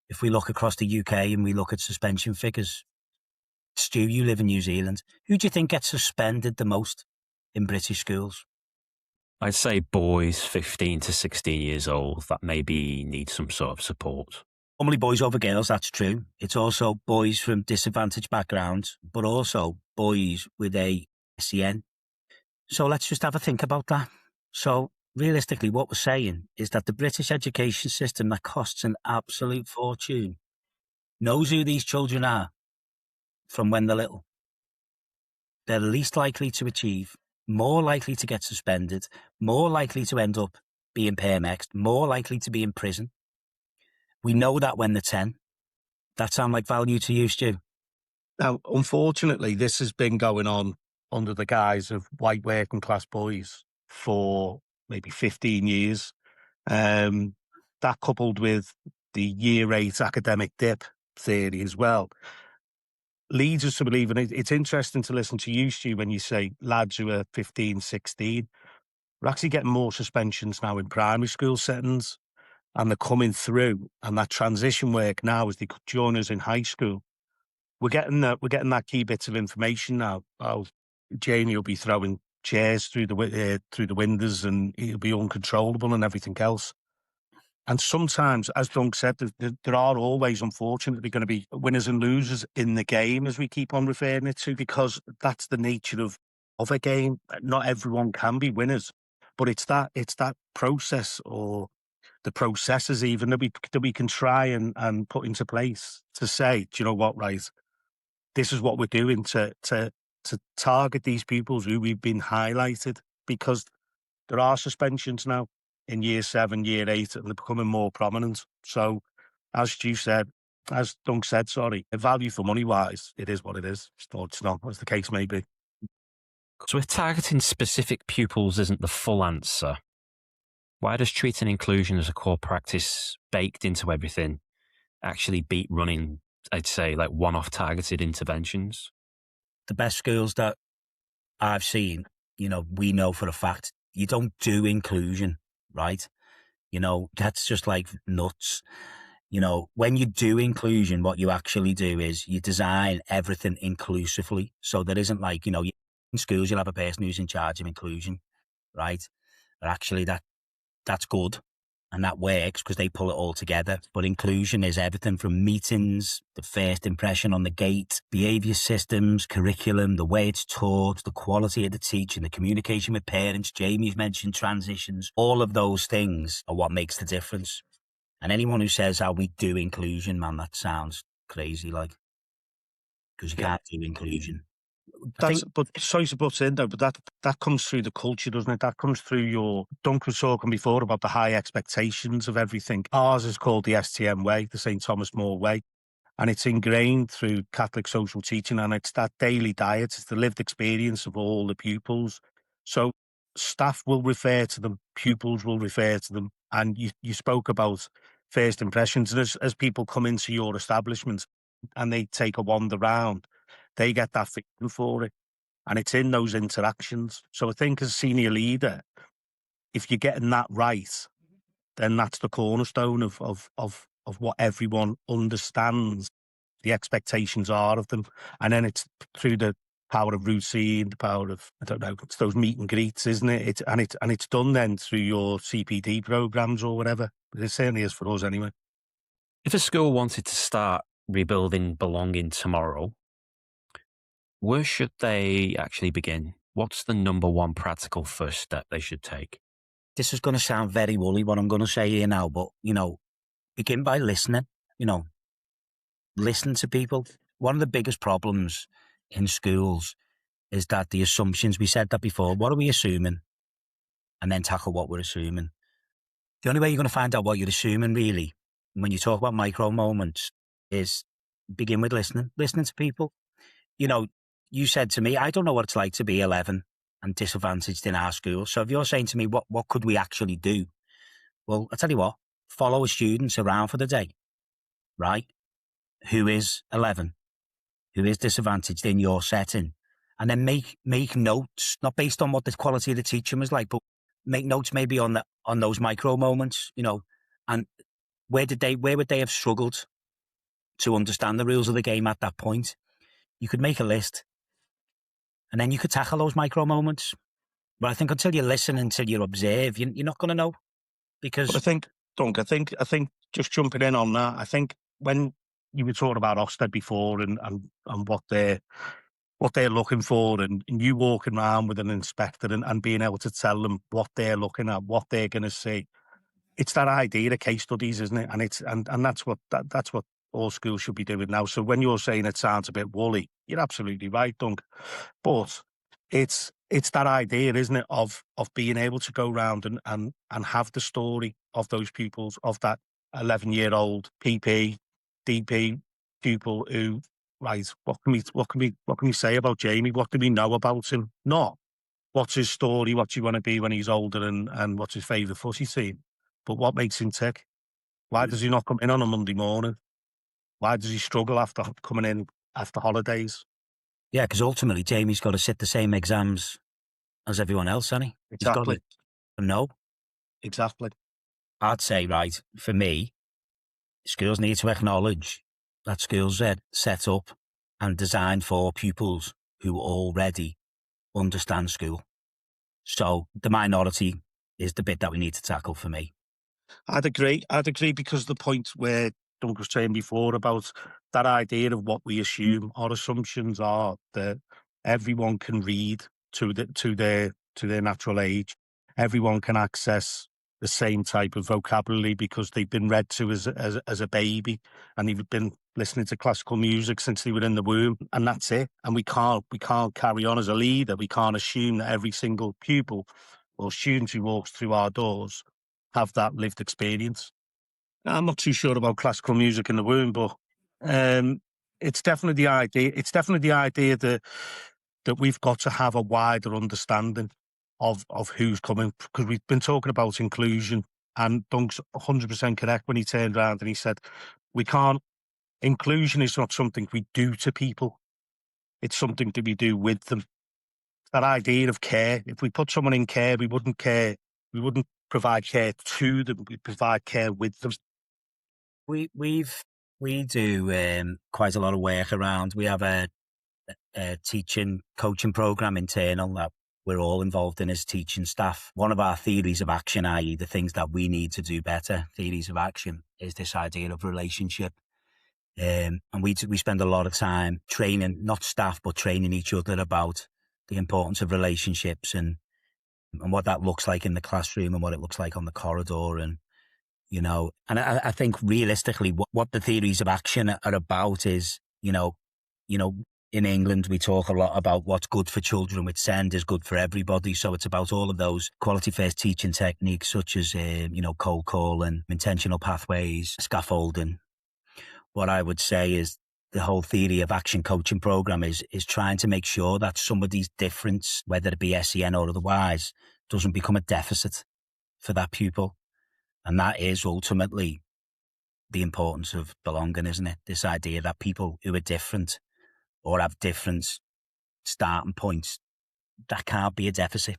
If we look across the UK and we look at suspension figures, Stu, you live in New Zealand. Who do you think gets suspended the most in British schools? I'd say boys 15 to 16 years old that maybe need some sort of support. Normally boys over girls, that's true. It's also boys from disadvantaged backgrounds, but also boys with a SEN. So let's just have a think about that. So realistically, what we're saying is that the British education system that costs an absolute fortune knows who these children are from when they're little. They're least likely to achieve, more likely to get suspended, more likely to end up being permexed, more likely to be in prison. We know that when they're 10. That sound like value to you, Stu? Now, unfortunately, this has been going on under the guise of white working class boys for maybe 15 years. That coupled with the year 8 academic dip theory as well leads us to believe, and it's interesting to listen to you, Stu, when you say lads who are 15, 16, we're actually getting more suspensions now in primary school settings, and they're coming through, and that transition work now as they join us in high school. We're getting that key bits of information now. Oh, Jamie will be throwing chairs through the windows, and he'll be uncontrollable and everything else. And sometimes, as Duncan said, there are always, unfortunately, going to be winners and losers in the game, as we keep on referring it to, because that's the nature of a game. Not everyone can be winners, but it's that process, or the processes even, that we can try and put into place to say, do you know what, right? This is what we're doing to target these pupils who we've been highlighted, because there are suspensions now in year 7, year 8, and they're becoming more prominent. So, as Dunk said, value for money wise, it is what it is. It's not, as the case may be. So if targeting specific pupils isn't the full answer, why does treating inclusion as a core practice baked into everything actually beat running, I'd say, like one-off targeted interventions? The best schools that I've seen, we know for a fact, you don't do inclusion, right? That's just like nuts. When you do inclusion, what you actually do is you design everything inclusively. So there isn't like, in schools, you'll have a person who's in charge of inclusion, right? But actually that's good. And that works because they pull it all together. But inclusion is everything from meetings, the first impression on the gate, behaviour systems, curriculum, the way it's taught, the quality of the teaching, the communication with parents. Jamie's mentioned transitions. All of those things are what makes the difference. And anyone who says how we do inclusion, man, that sounds crazy, like, because you can't do inclusion. But sorry to butt in though, but that comes through the culture, doesn't it? That comes through your. Duncan was talking before about the high expectations of everything. Ours is called the STM way, the St. Thomas More way, and it's ingrained through Catholic social teaching, and it's that daily diet, it's the lived experience of all the pupils. So staff will refer to them, pupils will refer to them, and you spoke about first impressions, and as people come into your establishment and they take a wander round, they get that feeling for it. And it's in those interactions. So I think as a senior leader, if you're getting that right, then that's the cornerstone of what everyone understands the expectations are of them. And then it's through the power of routine, the power of, I don't know, it's those meet and greets, isn't it? It's done then through your CPD programs or whatever. But it certainly is for us anyway. If a school wanted to start rebuilding belonging tomorrow, where should they actually begin? What's the number one practical first step they should take? This is going to sound very woolly, what I'm going to say here now, but, begin by listening, listen to people. One of the biggest problems in schools is that the assumptions, we said that before, what are we assuming? And then tackle what we're assuming. The only way you're going to find out what you're assuming, really, when you talk about micro moments, is begin with listening to people. You said to me, I don't know what it's like to be 11 and disadvantaged in our school. So if you're saying to me, what could we actually do? Well, I'll tell you what, follow a student around for the day, right? Who is 11, who is disadvantaged in your setting, and then make notes, not based on what the quality of the teaching was like, but make notes maybe on those micro moments, and where would they have struggled to understand the rules of the game at that point? you could make a list, and then you could tackle those micro moments. But I think until you listen, until you observe, you're not going to know. Because But I think, Dunk, I think just jumping in on that, I think when you were talking about Ofsted before and what they're looking for, and you walking around with an inspector and being able to tell them what they're looking at, what they're going to see, it's that idea of case studies, isn't it? And that's what all schools should be doing now. So when you're saying it sounds a bit woolly, you're absolutely right, Dunk. But it's that idea, isn't it, of being able to go round and have the story of those pupils, of that 11-year-old PP, DP pupil who, right, what can we say about Jamie? What do we know about him? Not what's his story, what do you want to be when he's older, and what's his favourite footy team, but what makes him tick? Why does he not come in on a Monday morning? Why does he struggle after coming in after holidays? Yeah, because ultimately Jamie's got to sit the same exams as everyone else, hasn't he? Exactly. He's got to know. Exactly. I'd say, right, for me, schools need to acknowledge that schools are set up and designed for pupils who already understand school. So the minority is the bit that we need to tackle for me. I'd agree because the point where Duncan was saying before about that idea of what we assume, our assumptions are that everyone can read to their natural age. Everyone can access the same type of vocabulary because they've been read to as a baby, and they've been listening to classical music since they were in the womb, and that's it. And we can't carry on as a leader. We can't assume that every single pupil or student who walks through our doors have that lived experience. I'm not too sure about classical music in the womb, but it's definitely the idea. It's definitely the idea that we've got to have a wider understanding of who's coming, because we've been talking about inclusion, and Dunk's 100% correct when he turned around and he said, we can't, inclusion is not something we do to people. It's something that we do with them. That idea of care, if we put someone in care, we wouldn't provide care to them, we provide care with them. We do quite a lot of work around. We have a teaching coaching program internal that we're all involved in as teaching staff. One of our theories of action, i.e. the things that we need to do better, theories of action, is this idea of relationship. And we spend a lot of time training, not staff, but training each other about the importance of relationships and what that looks like in the classroom and what it looks like on the corridor. And, and I think realistically what the theories of action are about is, in England, we talk a lot about what's good for children with SEND is good for everybody. So it's about all of those quality first teaching techniques, such as, cold call and intentional pathways, scaffolding. What I would say is the whole theory of action coaching program is trying to make sure that somebody's difference, whether it be SEN or otherwise, doesn't become a deficit for that pupil. And that is ultimately the importance of belonging, isn't it? This idea that people who are different or have different starting points, that can't be a deficit.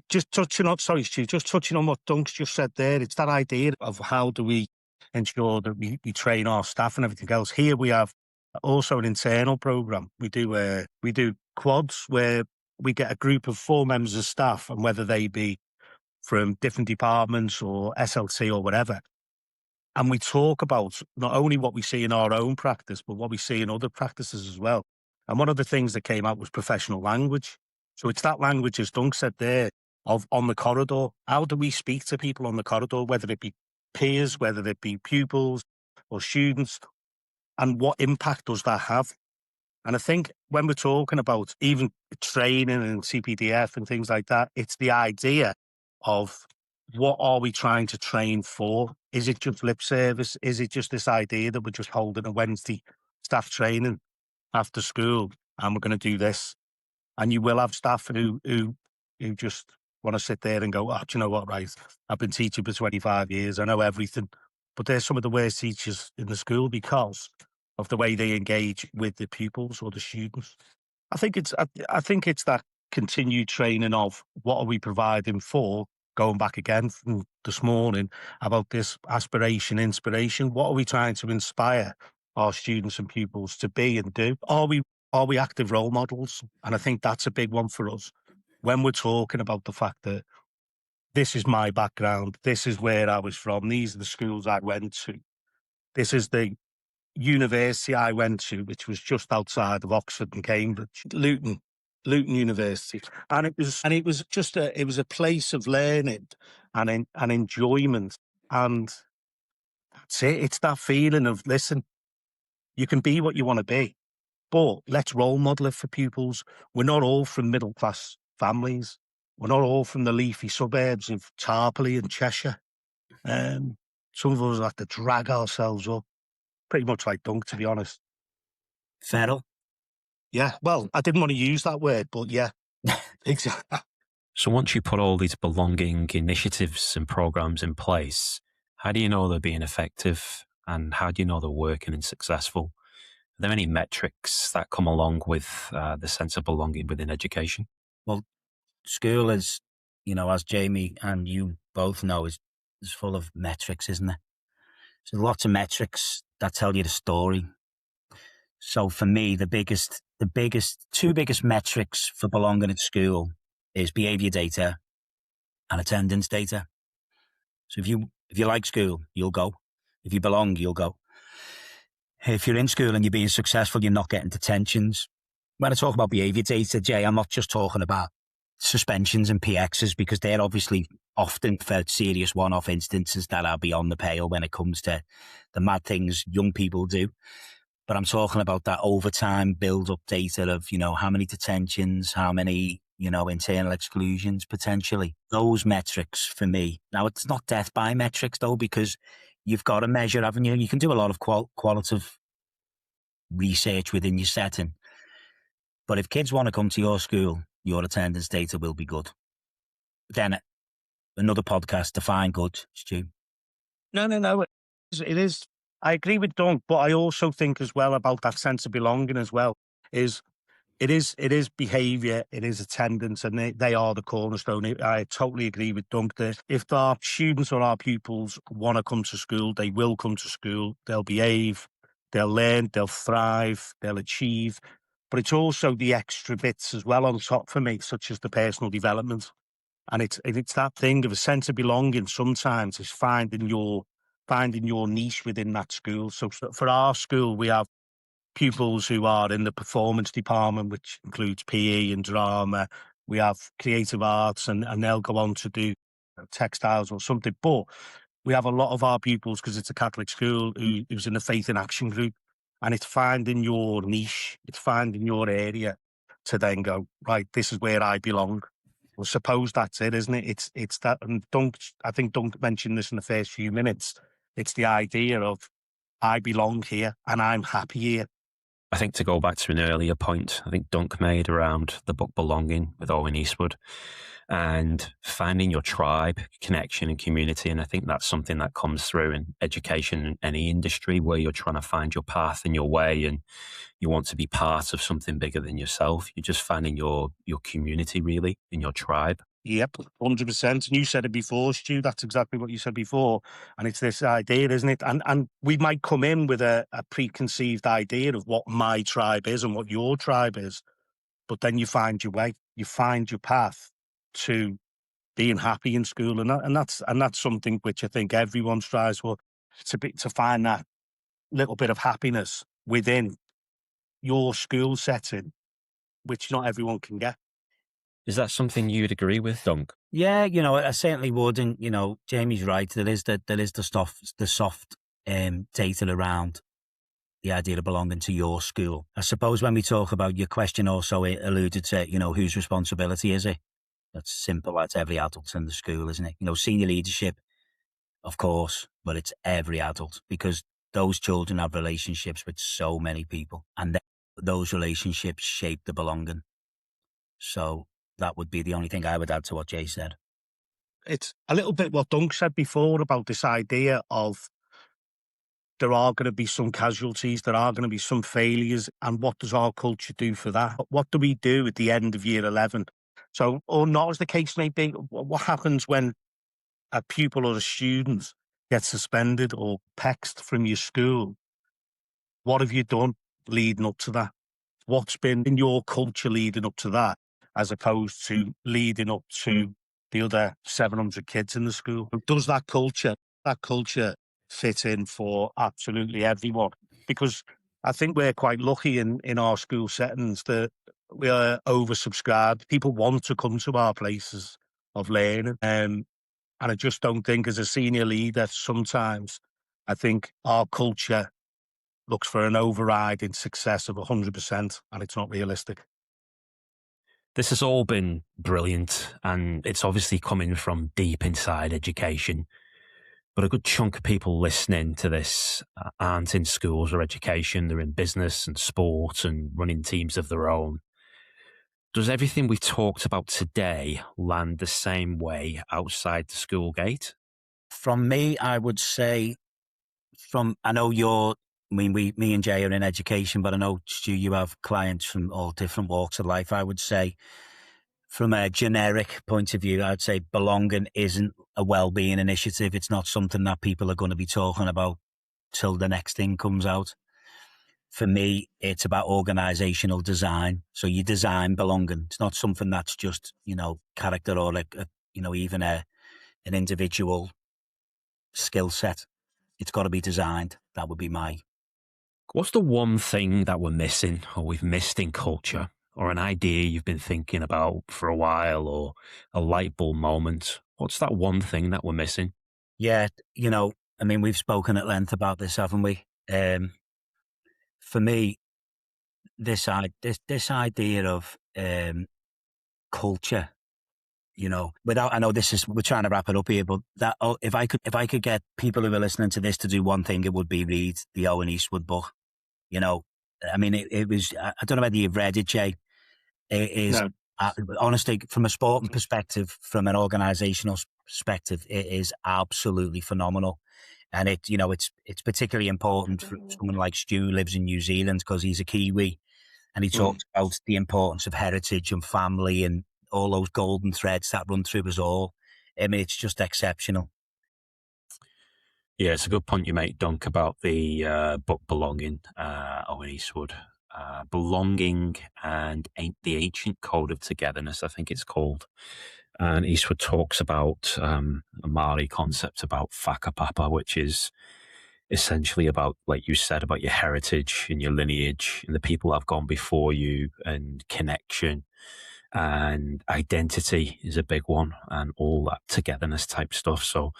Just touching on what Dunk's just said there, it's that idea of how do we ensure that we train our staff and everything else. Here we have also an internal program. We do quads where we get a group of 4 members of staff, and whether they be from different departments or SLT or whatever, and we talk about not only what we see in our own practice, but what we see in other practices as well. And one of the things that came out was professional language. So it's that language, as Dunk said there, of on the corridor. How do we speak to people on the corridor, whether it be peers, whether it be pupils or students, and what impact does that have? And I think when we're talking about even training and CPDF and things like that, it's the idea of what are we trying to train for? Is it just lip service? Is it just this idea that we're just holding a Wednesday staff training after school and we're going to do this? And you will have staff who just want to sit there and go, oh, do you know what, right? I've been teaching for 25 years. I know everything. But they're some of the worst teachers in the school because of the way they engage with the pupils or the students. I think it's that continued training of what are we providing for, going back again from this morning about this aspiration, inspiration. What are we trying to inspire our students and pupils to be and do? Are we are we active role models? And I think that's a big one for us. When we're talking about the fact that this is my background, this is where I was from, these are the schools I went to, this is the university I went to, which was just outside of Oxford and Cambridge, Luton University, and it was just a place of learning and enjoyment, and that's it. It's that feeling of, listen, you can be what you want to be, but let's role model it for pupils. We're not all from middle class families. We're not all from the leafy suburbs of Tarpley and Cheshire. Some of us have to drag ourselves up, pretty much like Dunk, to be honest. Feral. Yeah, well, I didn't want to use that word, but yeah, exactly. So once you put all these belonging initiatives and programs in place, how do you know they're being effective, and how do you know they're working and successful? Are there any metrics that come along with the sense of belonging within education? Well, school is, as Jamie and you both know, is full of metrics, isn't it? So lots of metrics that tell you the story. So for me, the two biggest metrics for belonging at school is behaviour data and attendance data. So if you like school, you'll go. If you belong, you'll go. If you're in school and you're being successful, you're not getting detentions. When I talk about behaviour data, Jay, I'm not just talking about suspensions and PXs, because they're obviously often for serious one-off instances that are beyond the pale when it comes to the mad things young people do. But I'm talking about that overtime build-up data of, how many detentions, how many, internal exclusions potentially. Those metrics for me. Now, it's not death by metrics, though, because you've got to measure, haven't you? You can do a lot of qualitative research within your setting. But if kids want to come to your school, your attendance data will be good. Then another podcast, define good, Stu. No. It is. I agree with Dunk, but I also think as well about that sense of belonging as well. It is behaviour, it is attendance, and they are the cornerstone. I totally agree with Dunk that if our students or our pupils want to come to school, they will come to school, they'll behave, they'll learn, they'll thrive, they'll achieve. But it's also the extra bits as well on top for me, such as the personal development. And it's that thing of a sense of belonging sometimes is finding your niche within that school. So for our school, we have pupils who are in the performance department, which includes PE and drama. We have creative arts, and they'll go on to do textiles or something. But we have a lot of our pupils, because it's a Catholic school, who's in the Faith in Action group. And it's finding your niche, it's finding your area to then go, right, this is where I belong. Well, suppose that's it, isn't it? It's that, and I think Dunk mentioned this in the first few minutes. It's the idea of, I belong here and I'm happy here. I think to go back to an earlier point, I think Dunk made around the book Belonging with Owen Eastwood, and finding your tribe, connection and community. And I think that's something that comes through in education and any industry where you're trying to find your path and your way, and you want to be part of something bigger than yourself. You're just finding your community, really, in your tribe. Yep, 100%. And you said it before, Stu. That's exactly what you said before. And it's this idea, isn't it? And we might come in with a preconceived idea of what my tribe is and what your tribe is. But then you find your way, you find your path to being happy in school. And that's something which I think everyone strives for, to find that little bit of happiness within your school setting, which not everyone can get. Is that something you'd agree with, Dunk? Yeah, I certainly would. And, Jamie's right. There is the soft data around the idea of belonging to your school. I suppose when we talk about your question also, it alluded to, whose responsibility is it? That's simple. That's every adult in the school, isn't it? Senior leadership, of course, but it's every adult, because those children have relationships with so many people, and those relationships shape the belonging. So that would be the only thing I would add to what Jay said. It's a little bit what Dunk said before about this idea of, there are going to be some casualties, there are going to be some failures, and what does our culture do for that? What do we do at the end of year 11? So, or not as the case may be, what happens when a pupil or a student gets suspended or pexed from your school? What have you done leading up to that? what's been in your culture leading up to that, as opposed to leading up to the other 700 kids in the school? Does that culture fit in for absolutely everyone? Because I think we're quite lucky in our school settings that we are oversubscribed. People want to come to our places of learning. And I just don't think, as a senior leader, sometimes I think our culture looks for an overriding success of 100%, and it's not realistic. This has all been brilliant, and it's obviously coming from deep inside education. But a good chunk of people listening to this aren't in schools or education. They're in business and sport and running teams of their own. Does everything we've talked about today land the same way outside the school gate? From me, I would say, I know me and Jay are in education, but I know, Stu, you have clients from all different walks of life. I would say, from a generic point of view, I'd say belonging isn't a wellbeing initiative. It's not something that people are going to be talking about till the next thing comes out. For me, it's about organisational design. So you design belonging. It's not something that's just, character or even an individual skill set. It's got to be designed. That would be my... What's the one thing that we're missing or we've missed in culture, or an idea you've been thinking about for a while, or a light bulb moment? What's that one thing that we're missing? Yeah, we've spoken at length about this, haven't we? For me, this idea of culture, I know we're trying to wrap it up here, but that if I could get people who are listening to this to do one thing, it would be read the Owen Eastwood book. It was, I don't know whether you've read it, Jay. It is, honestly, from a sporting perspective, from an organisational perspective, it is absolutely phenomenal. And it's particularly important for someone like Stu, who lives in New Zealand, because he's a Kiwi, and he talks about the importance of heritage and family and all those golden threads that run through us all. It's just exceptional. Yeah, it's a good point you make, Dunk, about the book Belonging, Owen Eastwood. Belonging and the Ancient Code of Togetherness, I think it's called. And Eastwood talks about a Maori concept about whakapapa, which is essentially about, like you said, about your heritage and your lineage and the people that have gone before you, and connection and identity is a big one, and all that togetherness type stuff. So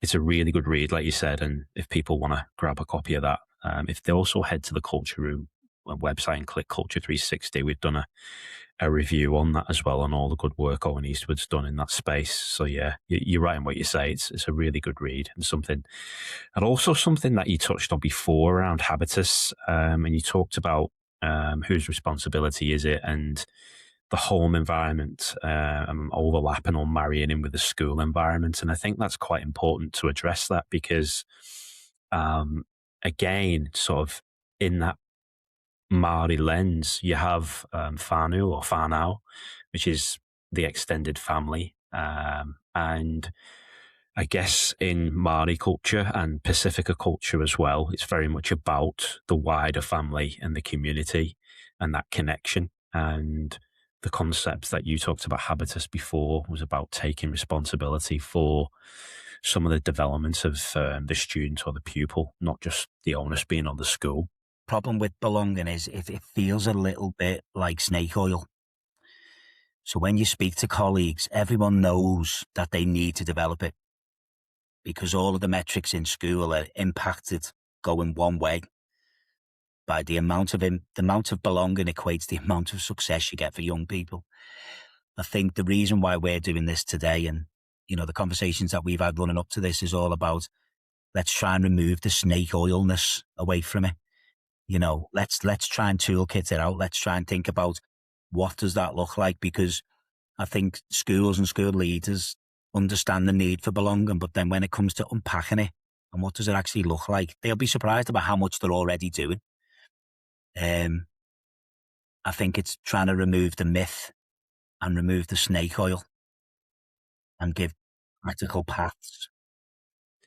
it's a really good read, like you said. And if people want to grab a copy of that, if they also head to the Culture Room website and click Culture 360, we've done a review on that as well, on all the good work Owen Eastwood's done in that space. So yeah, you're right in what you say. It's a really good read, and also something that you touched on before around habitus, and you talked about whose responsibility is it, and the home environment overlapping or marrying in with the school environment. And I think that's quite important to address that, because again, sort of in that Māori lens, you have whānau or whānau, which is the extended family. And I guess in Māori culture and Pacifica culture as well, it's very much about the wider family and the community and that connection. And the concept that you talked about, habitus, before, was about taking responsibility for some of the development of the student or the pupil, not just the onus being on the school. Problem with belonging is it feels a little bit like snake oil. So when you speak to colleagues, everyone knows that they need to develop it, because all of the metrics in school are impacted going one way by the amount of belonging equates the amount of success you get for young people. I think the reason why we're doing this today, and the conversations that we've had running up to this, is all about, let's try and remove the snake oilness away from it. Let's try and toolkit it out. Let's try and think about, what does that look like? Because I think schools and school leaders understand the need for belonging, but then when it comes to unpacking it and what does it actually look like, they'll be surprised about how much they're already doing. I think it's trying to remove the myth and remove the snake oil and give practical paths.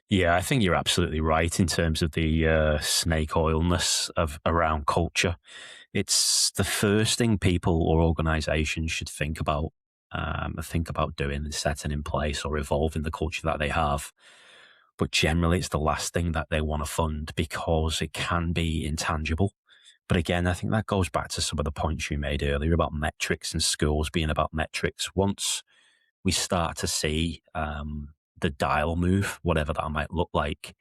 Yeah, I think you're absolutely right in terms of the snake oilness of around culture. it's the first thing people or organisations should think about doing and setting in place or evolving the culture that they have. But generally, it's the last thing that they want to fund because it can be intangible. But again, I think that goes back to some of the points you made earlier about metrics and schools being about metrics. Once we start to see the dial move, whatever that might look like,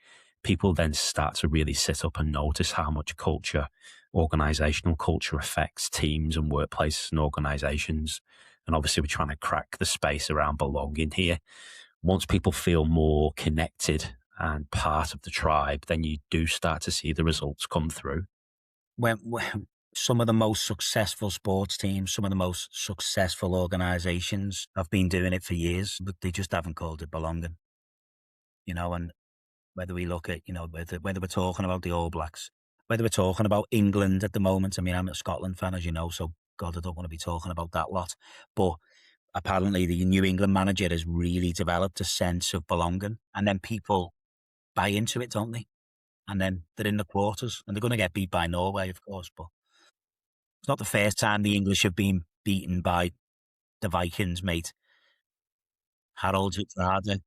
people then start to really sit up and notice how much culture, organisational culture, affects teams and workplaces and organisations. And obviously, we're trying to crack the space around belonging here. Once people feel more connected and part of the tribe, then you do start to see the results come through. When some of the most successful sports teams, some of the most successful organisations have been doing it for years, but they just haven't called it belonging. And whether we look at, whether we're talking about the All Blacks, whether we're talking about England at the moment. I mean, I'm a Scotland fan, as you know, so God, I don't want to be talking about that lot. But apparently the New England manager has really developed a sense of belonging, and then people buy into it, don't they? And then they're in the quarters, and they're going to get beat by Norway, of course, but it's not the first time the English have been beaten by the Vikings, mate. Harold Harder.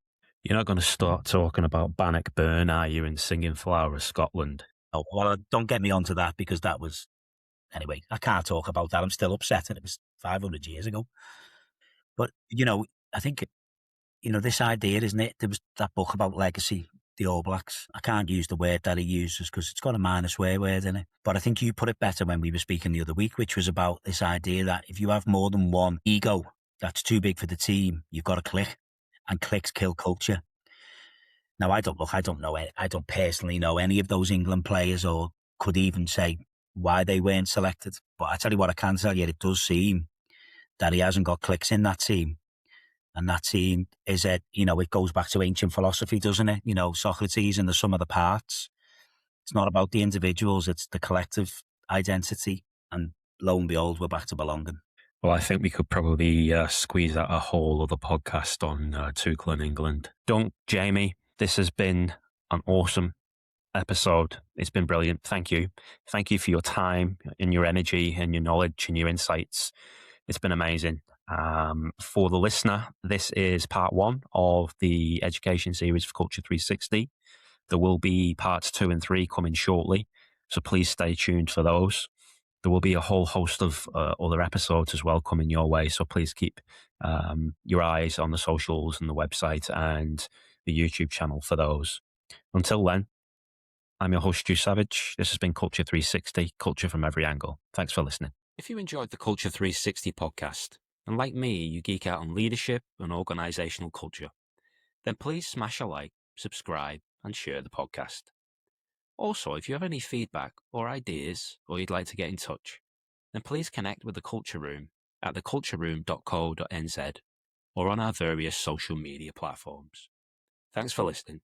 You're not going to start talking about Bannockburn, are you, and singing Flower of Scotland? Oh, well, don't get me onto that, because that was... Anyway, I can't talk about that. I'm still upset, and it was 500 years ago. But, I think, this idea, isn't it? There was that book about legacy, the All Blacks. I can't use the word that he uses because it's got a minor swear word in it. But I think you put it better when we were speaking the other week, which was about this idea that if you have more than one ego that's too big for the team, you've got to click, and clicks kill culture. Now, I don't personally know any of those England players, or could even say why they weren't selected. But I tell you what, I can tell you, it does seem that he hasn't got clicks in that team. And that team is it goes back to ancient philosophy, doesn't it? Socrates and the sum of the parts. It's not about the individuals, it's the collective identity. And lo and behold, we're back to belonging. Well, I think we could probably squeeze out a whole other podcast on Tuchel in England. Jamie, this has been an awesome episode. It's been brilliant. Thank you. Thank you for your time and your energy and your knowledge and your insights. It's been amazing. For the listener, this is part 1 of the education series for Culture 360. There will be parts 2 and 3 coming shortly, so please stay tuned for those. There will be a whole host of other episodes as well coming your way, so please keep your eyes on the socials and the website and the YouTube channel for those. Until then, I'm your host, Stu Savage. This has been Culture 360, culture from every angle. Thanks for listening. If you enjoyed the Culture 360 podcast, and like me, you geek out on leadership and organisational culture, then please smash a like, subscribe, and share the podcast. Also, if you have any feedback or ideas, or you'd like to get in touch, then please connect with the Culture Room at thecultureroom.co.nz or on our various social media platforms. Thanks for listening.